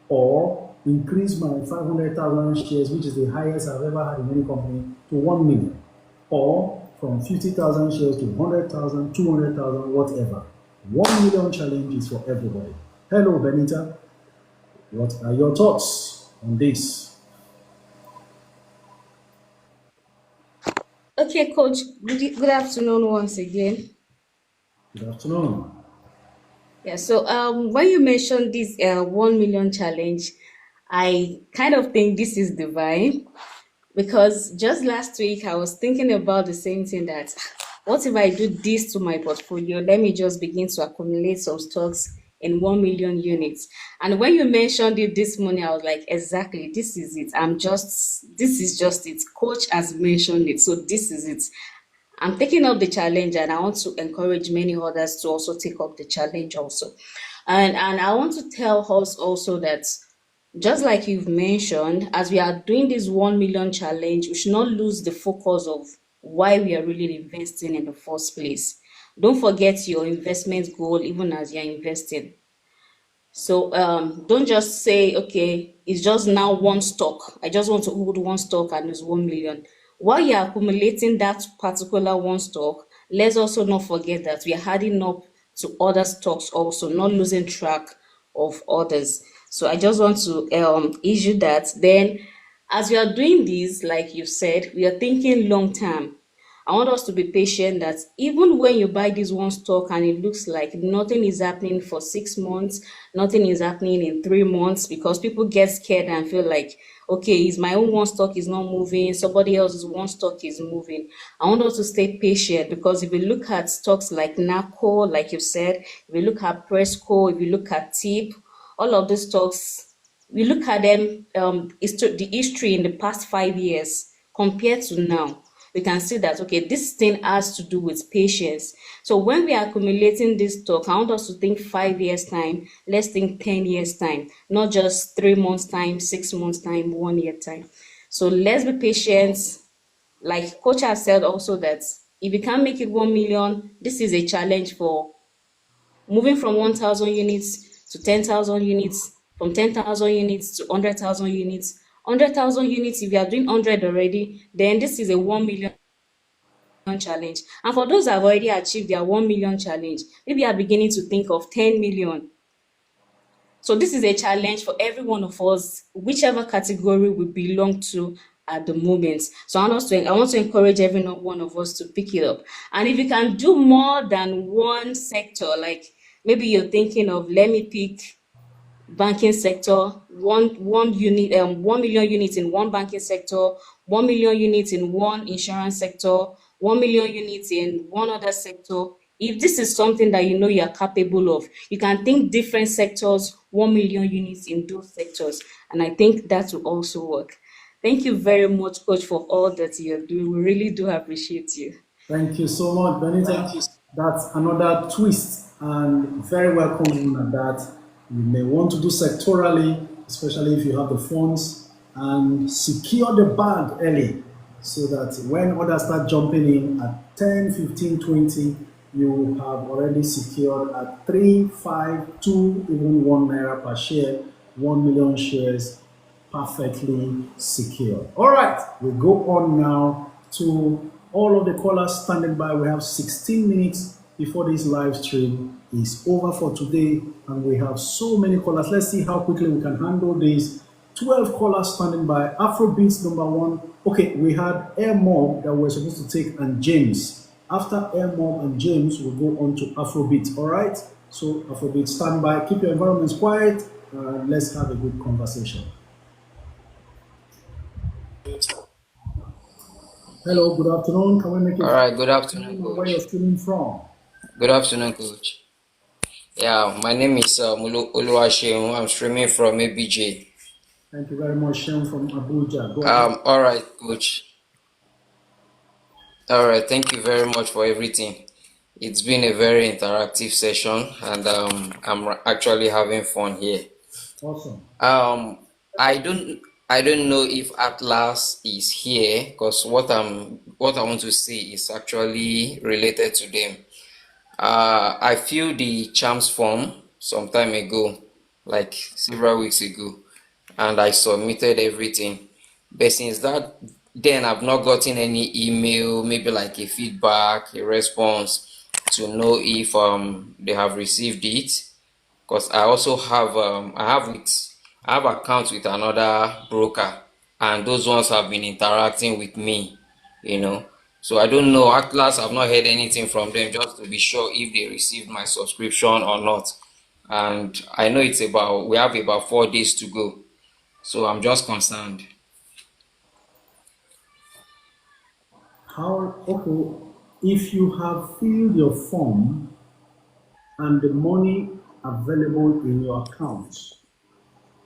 or increase my 500,000 shares, which is the highest I've ever had in any company, to 1 million, or from 50,000 shares to 100,000, 200,000, whatever. 1 million challenge is for everybody. Hello, Benita. What are your thoughts on this? Okay, Coach, good afternoon once again. Good afternoon. Yeah, so when you mentioned this 1 million challenge, I kind of think this is divine because just last week I was thinking about the same thing that what if I do this to my portfolio? Let me just begin to accumulate some stocks in 1 million units. And when you mentioned it this morning, I was like, exactly, this is it. This is just it. Coach has mentioned it. So this is it. I'm taking up the challenge and I want to encourage many others to also take up the challenge also. And I want to tell us also that just like you've mentioned, as we are doing this 1 million challenge, we should not lose the focus of why we are really investing in the first place. Don't forget your investment goal even as you're investing. So don't just say, okay, it's just now one stock. I just want to hold one stock and it's 1 million. While you're accumulating that particular one stock, let's also not forget that we are adding up to other stocks also, not losing track of others. So I just want to issue that. Then, as we are doing this, like you said, we are thinking long term. I want us to be patient that even when you buy this one stock and it looks like nothing is happening for 6 months, nothing is happening in 3 months because people get scared and feel like, okay, is my own one stock is not moving, somebody else's one stock is moving. I want us to stay patient because if you look at stocks like NACO, like you said, if you look at Presco, if you look at TIP, all of these stocks, we look at them, the history in the past 5 years compared to now, we can see that, okay, this thing has to do with patience. So when we are accumulating this stock, I want us to think 5 years time, let's think 10 years time, not just 3 months time, 6 months time, 1 year time. So let's be patient. Like Coach has said also that if you can't make it 1 million, this is a challenge for moving from 1,000 units to 10,000 units, from 10,000 units to 100,000 units. 100,000 units, if you are doing 100 already, then this is a 1 million challenge. And for those that have already achieved their 1 million challenge, maybe are beginning to think of 10 million. So this is a challenge for every one of us, whichever category we belong to at the moment. So I want to encourage every one of us to pick it up. And if you can do more than one sector, like maybe you're thinking of, let me pick banking sector, one unit, 1 million units in one banking sector, 1 million units in one insurance sector, 1 million units in one other sector. If this is something that you know you are capable of, you can think different sectors, 1 million units in those sectors. And I think that will also work. Thank you very much, Coach, for all that you're doing. We really do appreciate you. Thank you so much, Benita. That's another twist and very welcome one at that. You may want to do sectorally, especially if you have the funds, and secure the bag early so that when others start jumping in at 10, 15, 20, you have already secured at 3, 5, 2, even 1 naira per share, 1 million shares perfectly secure. All right, we go on now to all of the callers standing by. We have 16 minutes before this live stream is over for today, and we have so many callers. Let's see how quickly we can handle these. 12 callers standing by. Afrobeats number one. Okay, we had Air Mob that we're supposed to take, and James. After Air Mob and James, we'll go on to Afrobeat. All right, so Afrobeat, stand by. Keep your environments quiet. Let's have a good conversation. Hello, good afternoon. Can we make All it right, good afternoon, where you're coach. streaming from? Good afternoon, coach. Yeah, my name is Oluwaseun. I'm streaming from ABJ. Thank you very much, Shem from Abuja. Go ahead. All right, coach. All right, thank you very much for everything. It's been a very interactive session, and I'm actually having fun here. Awesome. Um, I don't, I don't know if Atlas is here because what I want to say is actually related to them. I filled the charms form some time ago, like several weeks ago, and I submitted everything. But since that, then I've not gotten any email, maybe like a feedback, a response to know if they have received it. Because I also have I have accounts with another broker, and those ones have been interacting with me, you know. So I don't know. At last, I've not heard anything from them just to be sure if they received my subscription or not. And I know we have about 4 days to go. So I'm just concerned. Okay, if you have filled your form and the money available in your account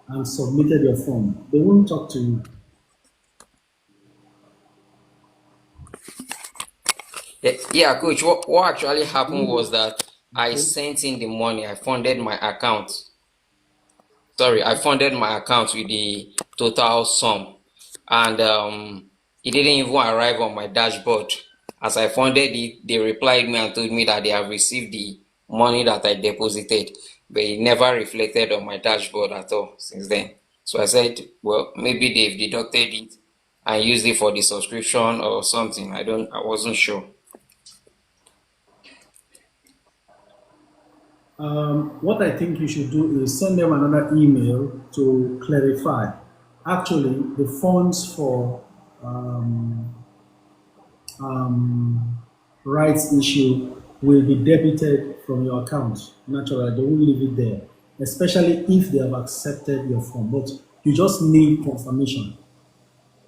and submitted your form, they won't talk to you. Yeah, coach, what actually happened was Mm, that I okay. sent in the money, I funded my account with the total sum, and it didn't even arrive on my dashboard. As I funded it, they replied me and told me that they have received the money that I deposited, but it never reflected on my dashboard at all since then. So I said, well, maybe they've deducted it and used it for the subscription or something. I wasn't sure. What I think you should do is send them another email to clarify. Actually, the funds for um, um, rights issue will be debited from your account. Naturally, they won't leave it there, especially if they have accepted your form. But you just need confirmation.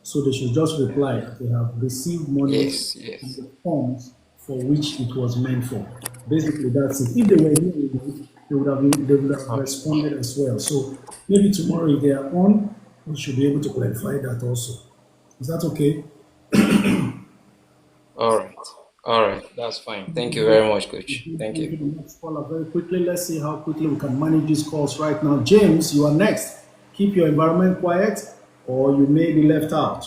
So they should just reply that they have received money Yes, in yes. the forms for which it was meant for. Basically, that's it. If they were here with you, they would have Okay. responded as well. So maybe tomorrow, if they are on, we should be able to clarify that also. Is that okay? All right. All right. That's fine. Thank you very much, coach. Thank Thank you. you. The next caller very quickly. Let's see how quickly we can manage these calls right now. James, you are next. Keep your environment quiet, or you may be left out.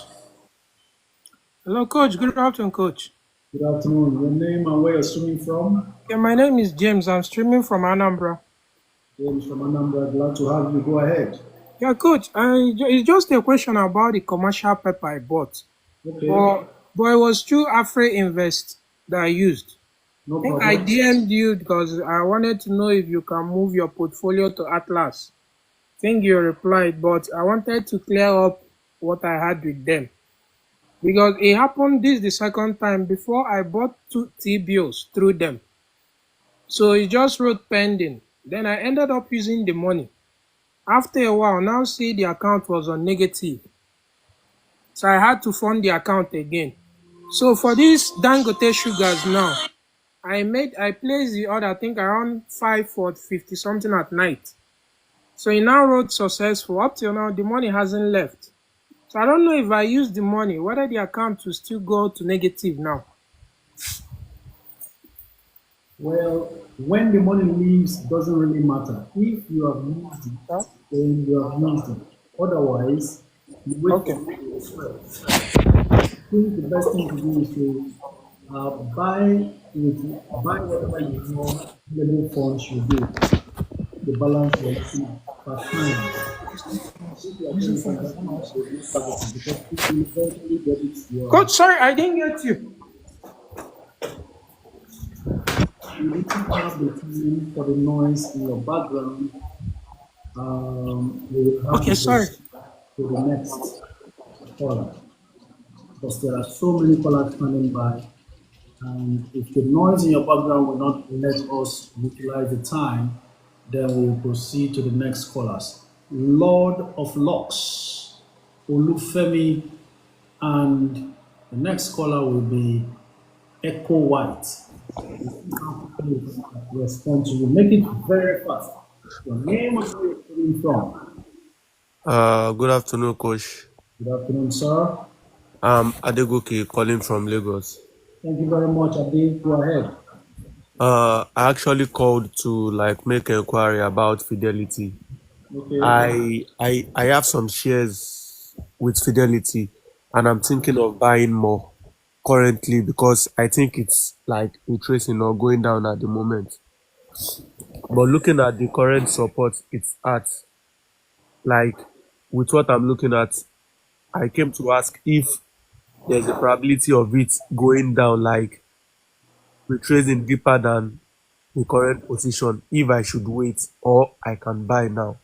Hello, Coach. Good afternoon, Coach. Good afternoon. Your name and where you're streaming from? Yeah, my name is James. I'm streaming from Anambra. James from Anambra. Glad to have you. Go ahead. Yeah, Coach. It's just a question about the commercial paper I bought. Okay, But it was through Afre Invest that I used. no I think I problem. DM'd you because I wanted to know if you can move your portfolio to Atlas. I think you replied, but I wanted to clear up what I had with them. Because it happened this the second time before I bought 2 T-bills through them. So he just wrote pending. Then I ended up using the money. After a while, now see the account was on negative. So I had to fund the account again. So for these Dangote sugars now, I placed the order I think around 5:50 something at night. So he now wrote successful. Up till now, the money hasn't left. So I don't know if I use the money, whether the account will still go to negative now. Well, when the money leaves, doesn't really matter. If you have used it, Huh? then you have used it. Otherwise, you wait for Okay. it to swell. I think the best thing to do is to buy whatever you know available funds you do. The balance you're looking at per time. If you are saying you can buy now, they will target it because it will eventually debit Coach, your. sorry, I didn't get you. You need to have the time for the noise in your background. We will have Okay, to sorry. proceed to the next caller because there are so many callers standing by. And if the noise in your background will not let us utilize the time, then we'll proceed to the next callers. Lord of Locks, Olufemi And the next caller will be Echo White. We'll see how quickly you can respond to you. Make it very fast. Your name and where you're calling from. Good afternoon, Coach. Good afternoon, sir. I'm Adegoke calling from Lagos. Thank you very much, Adi. Go ahead. I actually called to make an inquiry about Fidelity. Okay. I have some shares with Fidelity, and I'm thinking of buying more currently because I think it's retracing or going down at the moment. But looking at the current support it's at, like with what I'm looking at, I came to ask if there's a probability of it going down, retracing deeper than the current position, if I should wait or I can buy now.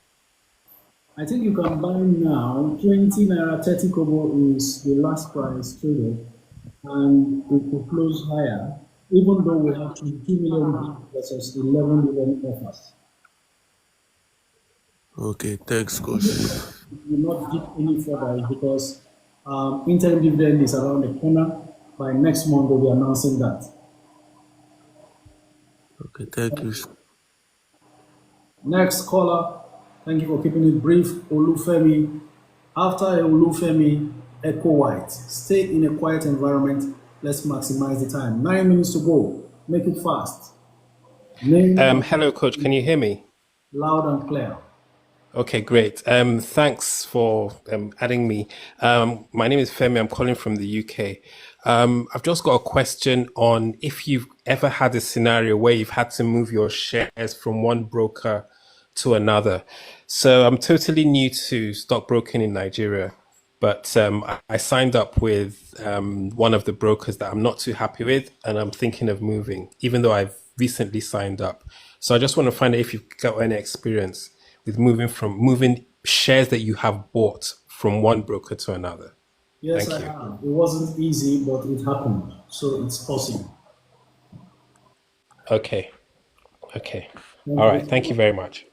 I think you can buy now. 20 naira 30 kobo is the last price traded, and it will close higher, even though we have 22 million bids versus 11 million offers. Okay, thanks, Coach. It will not dip any further because interim dividend is around the corner. By next month, they'll be announcing that. Okay, thank you. Next caller, thank you for keeping it brief. Olufemi. After Olufemi, Echo White. Stay in a quiet environment. Let's maximize the time. 9 minutes to go. Make it fast. Name Hello, Coach. Can you hear me? loud and clear. Okay, great. Thanks for adding me. My name is Femi. I'm calling from the UK. I've just got a question on if you've ever had a scenario where you've had to move your shares from one broker to another. So I'm totally new to stockbroking in Nigeria, but I signed up with one of the brokers that I'm not too happy with, and I'm thinking of moving, even though I've recently signed up. So I just want to find out if you've got any experience with moving shares that you have bought from one broker to another. Yes, Thank I you. have. It wasn't easy, but it happened. So it's possible. Okay. Okay. Thank All right. Thank you you. very much.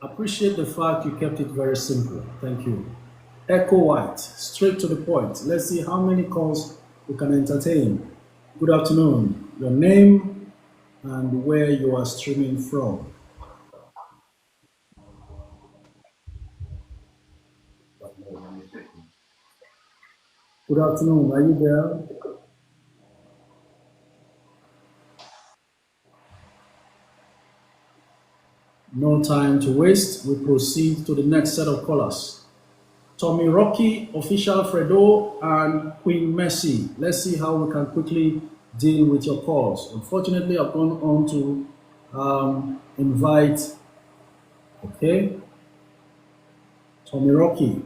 Appreciate the fact you kept it very simple. Thank you. Echo White, straight to the point. Let's see how many calls we can entertain. Good afternoon. Your name and where you are streaming from. Good afternoon. Are you there? No time to waste. We proceed to the next set of callers. Tommy Rocky, Official Fredo, and Queen Mercy. Let's see how we can quickly deal with your calls. Unfortunately, I've gone on to invite, okay, Tommy Rocky.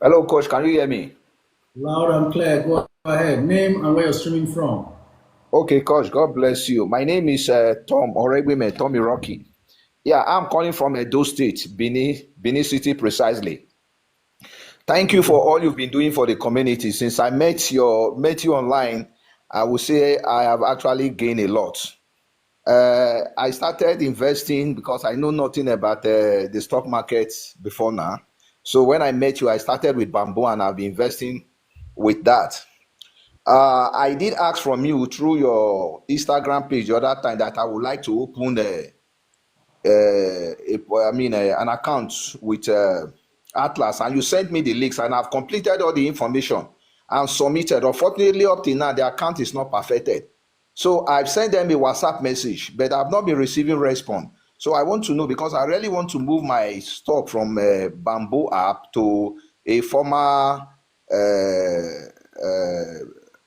Hello, Coach. Can you hear me? Loud and clear. Go ahead. Name and where you're streaming from. Okay, Coach. God bless you. My name is Tom Oregwime, Tommy Rocky. Yeah, I'm calling from Edo State, Benin City precisely. Thank you for all you've been doing for the community. Since I met you online, I would say I have actually gained a lot. I started investing because I know nothing about the stock market before now. So when I met you, I started with Bamboo and I've been investing with that. I did ask from you through your Instagram page the other time that I would like to open an account with Atlas, and you sent me the links, and I've completed all the information and submitted. Unfortunately, up till now, the account is not perfected. So I've sent them a WhatsApp message, but I've not been receiving response. So I want to know because I really want to move my stock from Bamboo app to a former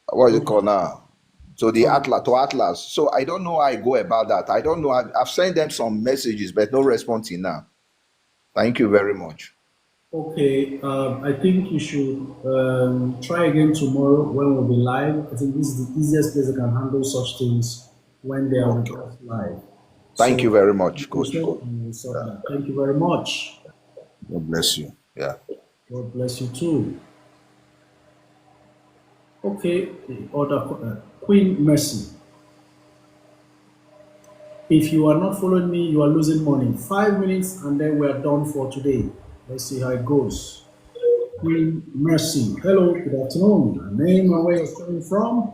what is it called now? So the Atlas to Atlas. So I don't know how I go about that. I don't know. I've sent them some messages, but no response in now. Thank you very much. Okay, I think you should try again tomorrow when we'll be live. I think this is the easiest place that can handle such things when they are with Okay. us live. Thank you So, very much, Coach. and we'll sort that. Thank you very much. God bless you. Yeah. God bless you too. Okay, the other Queen Mercy. If you are not following me, you are losing money. 5 minutes and then we are done for today. Let's see how it goes. Queen Mercy. Hello, good afternoon. Name and where you're coming from.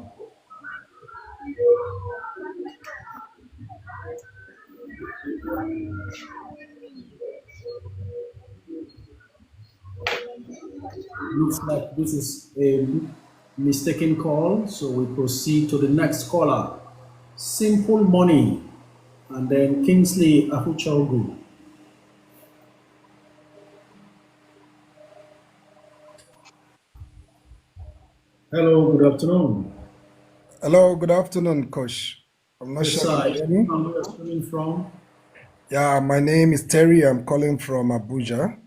Looks like this is a mistaken call, so we proceed to the next caller. Simple Money, and then Kingsley Ahuchogu. Hello, good afternoon. Hello, good afternoon, Coach. I'm not Yes, sure you sir. can hear me. Where you're coming from? Yeah, my name is Terry. I'm calling from Abuja.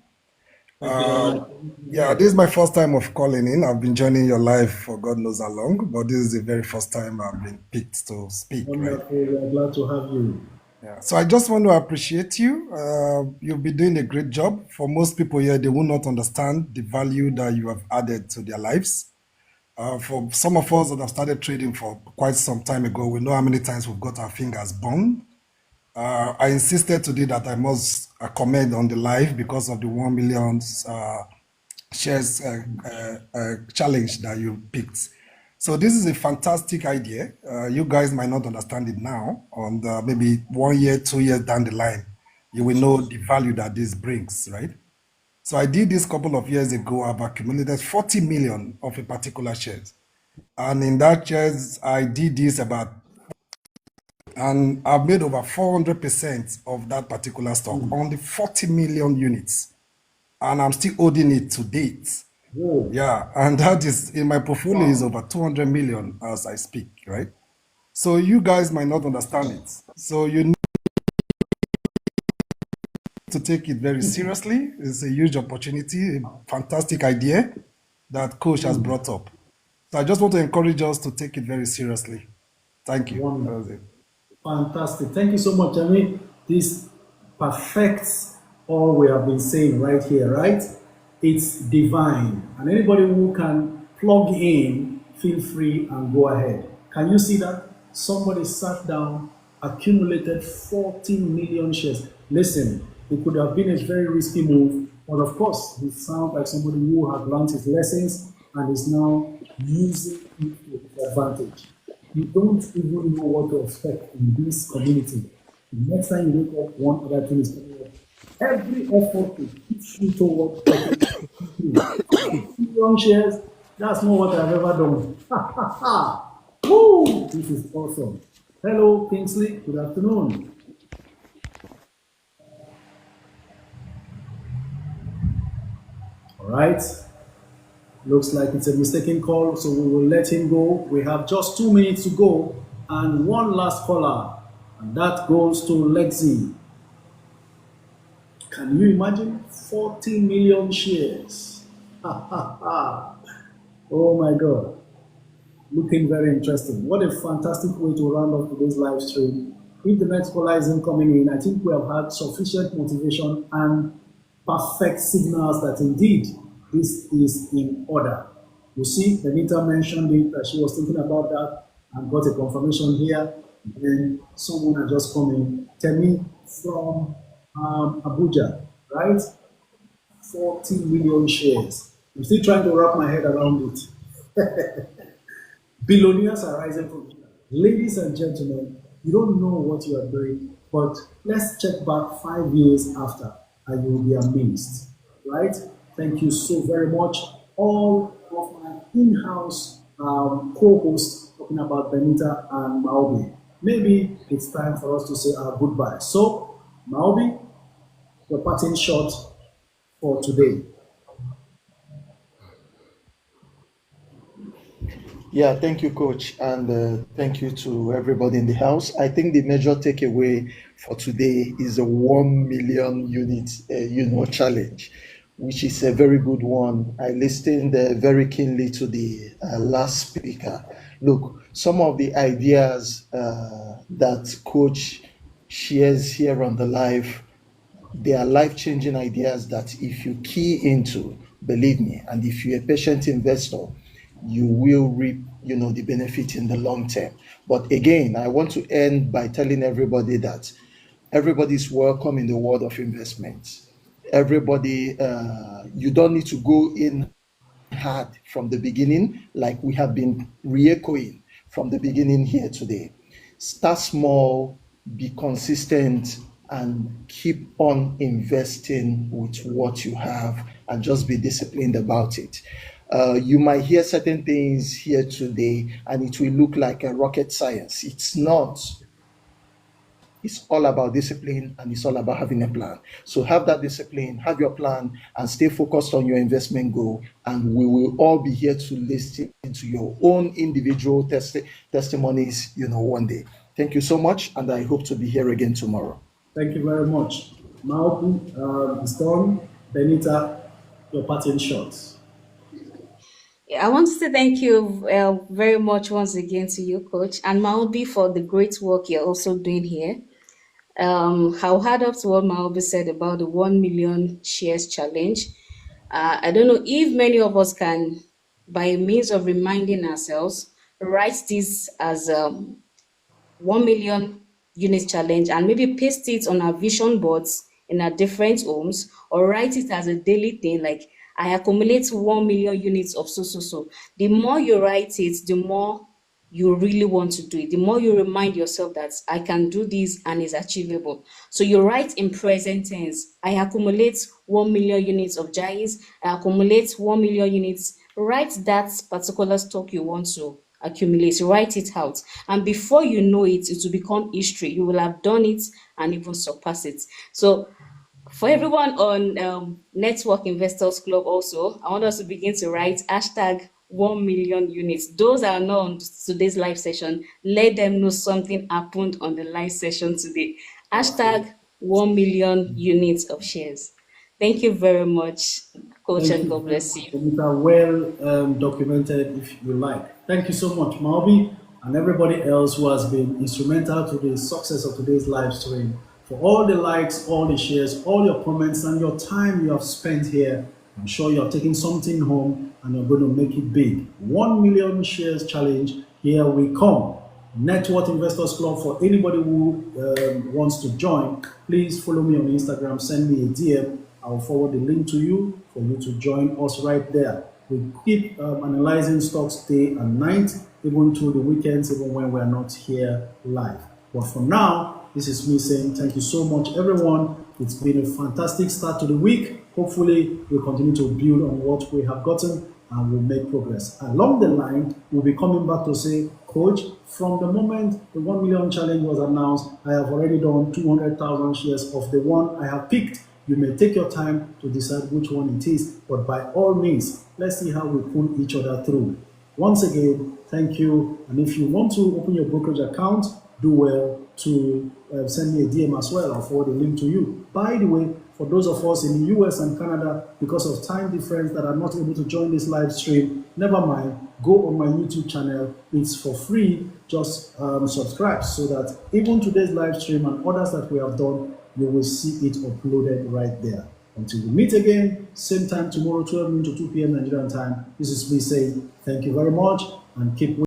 Thank you very Uh, much. yeah, this is my first time of calling in. I've been joining your live for God knows how long, but this is the very first time I've been picked to speak, right? Wonderful. We are glad to have you. Yeah. So I just want to appreciate you. You've been doing a great job. For most people here, they will not understand the value that you have added to their lives. For some of us that have started trading for quite some time ago, we know how many times we've got our fingers burned. I insisted today that I must comment on the live because of the 1 million shares challenge that you picked. So this is a fantastic idea. You guys might not understand it now. On the maybe 1 year, 2 years down the line, you will know the value that this brings, right? So I did this a couple of years ago. I've accumulated 40 million of a particular shares. And in that shares, I did this about, and I've made over 400% of that particular stock on the 40 million units. And I'm still holding it to date. Whoa. Yeah, and that is in my portfolio is over 200 million as I speak, right? So you guys might not understand it. So you need to take it very seriously. It's a huge opportunity, a fantastic idea that Coach has brought up. So I just want to encourage us to take it very seriously. Thank you. That Wonderful. was it. Fantastic. Thank you so much. I mean, this perfects all we have been saying right here, right? It's divine. And anybody who can plug in, feel free and go ahead. Can you see that? Somebody sat down, accumulated 14 million shares. Listen, it could have been a very risky move, but of course, he sounds like somebody who has learned his lessons and is now using it to his advantage. You don't even know what to expect in this community. The next time you wake up, one other thing is coming up. Every effort to push you towards getting through. Million shares, that's not what I've ever done. Ha ha ha! Woo! This is awesome. Hello, Kingsley. Good afternoon. All right. Looks like it's a mistaken call, so we will let him go. We have just 2 minutes to go and one last caller, and that goes to Lexi. Can you imagine 40 million shares? Ha ha ha. Oh my God. Looking very interesting. What a fantastic way to round off today's live stream. If the next caller isn't coming in, I think we have had sufficient motivation and perfect signals that indeed this is in order. You see, Benita mentioned it that she was thinking about that and got a confirmation here. And then someone had just come in. Temi from Abuja, right? 40 million shares. I'm still trying to wrap my head around it. Billionaires are rising from here. Ladies and gentlemen, you don't know what you are doing, but let's check back 5 years after and you will be amazed. Right? Thank you so very much. All of my in-house co-hosts talking about Benita and Maobi. Maybe it's time for us to say our goodbye. So, Maobi, your parting shot for today. Yeah, thank you, Coach, and thank you to everybody in the house. I think the major takeaway for today is a 1 million unit, challenge, which is a very good one. I listened very keenly to the last speaker. Look, some of the ideas that Coach shares here on the live, they are life-changing ideas that if you key into, believe me, and if you're a patient investor, you will reap, the benefit in the long term. But again, I want to end by telling everybody that everybody's welcome in the world of investments. Everybody, you don't need to go in hard from the beginning, like we have been re-echoing from the beginning here today. Start small, be consistent, and keep on investing with what you have, and just be disciplined about it. You might hear certain things here today, and it will look like a rocket science. It's not. It's all about discipline, and it's all about having a plan. So have that discipline, have your plan, and stay focused on your investment goal. And we will all be here to listen to your own individual testimonies, one day. Thank you so much, and I hope to be here again tomorrow. Thank you very much. Malcolm, Storm, Benita, your parting shots. Yeah, I want to say thank you very much once again to you, Coach, and Maobi for the great work you're also doing here. I'll add up to what Maobi said about the 1 million shares challenge. I don't know if many of us can, by means of reminding ourselves, write this as 1 million unit challenge and maybe paste it on our vision boards in our different homes, or write it as a daily thing, like I accumulate 1 million units of so. The more you write it, the more you really want to do it, the more you remind yourself that I can do this and it's achievable. So you write in present tense, I accumulate 1 million units of Jais, I accumulate 1 million units. Write that particular stock you want to accumulate, write it out, and before you know it, it will become history. You will have done it and even surpass it. So for everyone on Network Investors Club also, I want us to begin to write hashtag 1 million units. Those are not on today's live session, let them know something happened on the live session today. Hashtag 1 million units of shares. Thank you very much, Coach, and God bless you. Benita, well documented, if you like. Thank you so much, Malby, and everybody else who has been instrumental to the success of today's live stream. For all the likes, all the shares, all your comments, and your time you have spent here, I'm sure you're taking something home and you're going to make it big. 1 million shares challenge, here we come. Network Investors Club, for anybody who wants to join, please follow me on Instagram, send me a DM. I'll forward the link to you for you to join us right there. We keep analyzing stocks day and night, even through the weekends, even when we're not here live. But for now, this is me saying thank you so much, everyone. It's been a fantastic start to the week. Hopefully, we'll continue to build on what we have gotten and we'll make progress. Along the line, we'll be coming back to say, Coach, from the moment the 1 million challenge was announced, I have already done 200,000 shares of the one I have picked. You may take your time to decide which one it is, but by all means, let's see how we pull each other through. Once again, thank you. And if you want to open your brokerage account, do well to send me a DM as well. I'll forward the link to you. By the way, for those of us in the US and Canada, because of time difference that are not able to join this live stream, never mind, go on my YouTube channel. It's for free. Just subscribe so that even today's live stream and others that we have done, you will see it uploaded right there. Until we meet again, same time tomorrow, 12 noon to 2 p.m. Nigerian time. This is me saying thank you very much and keep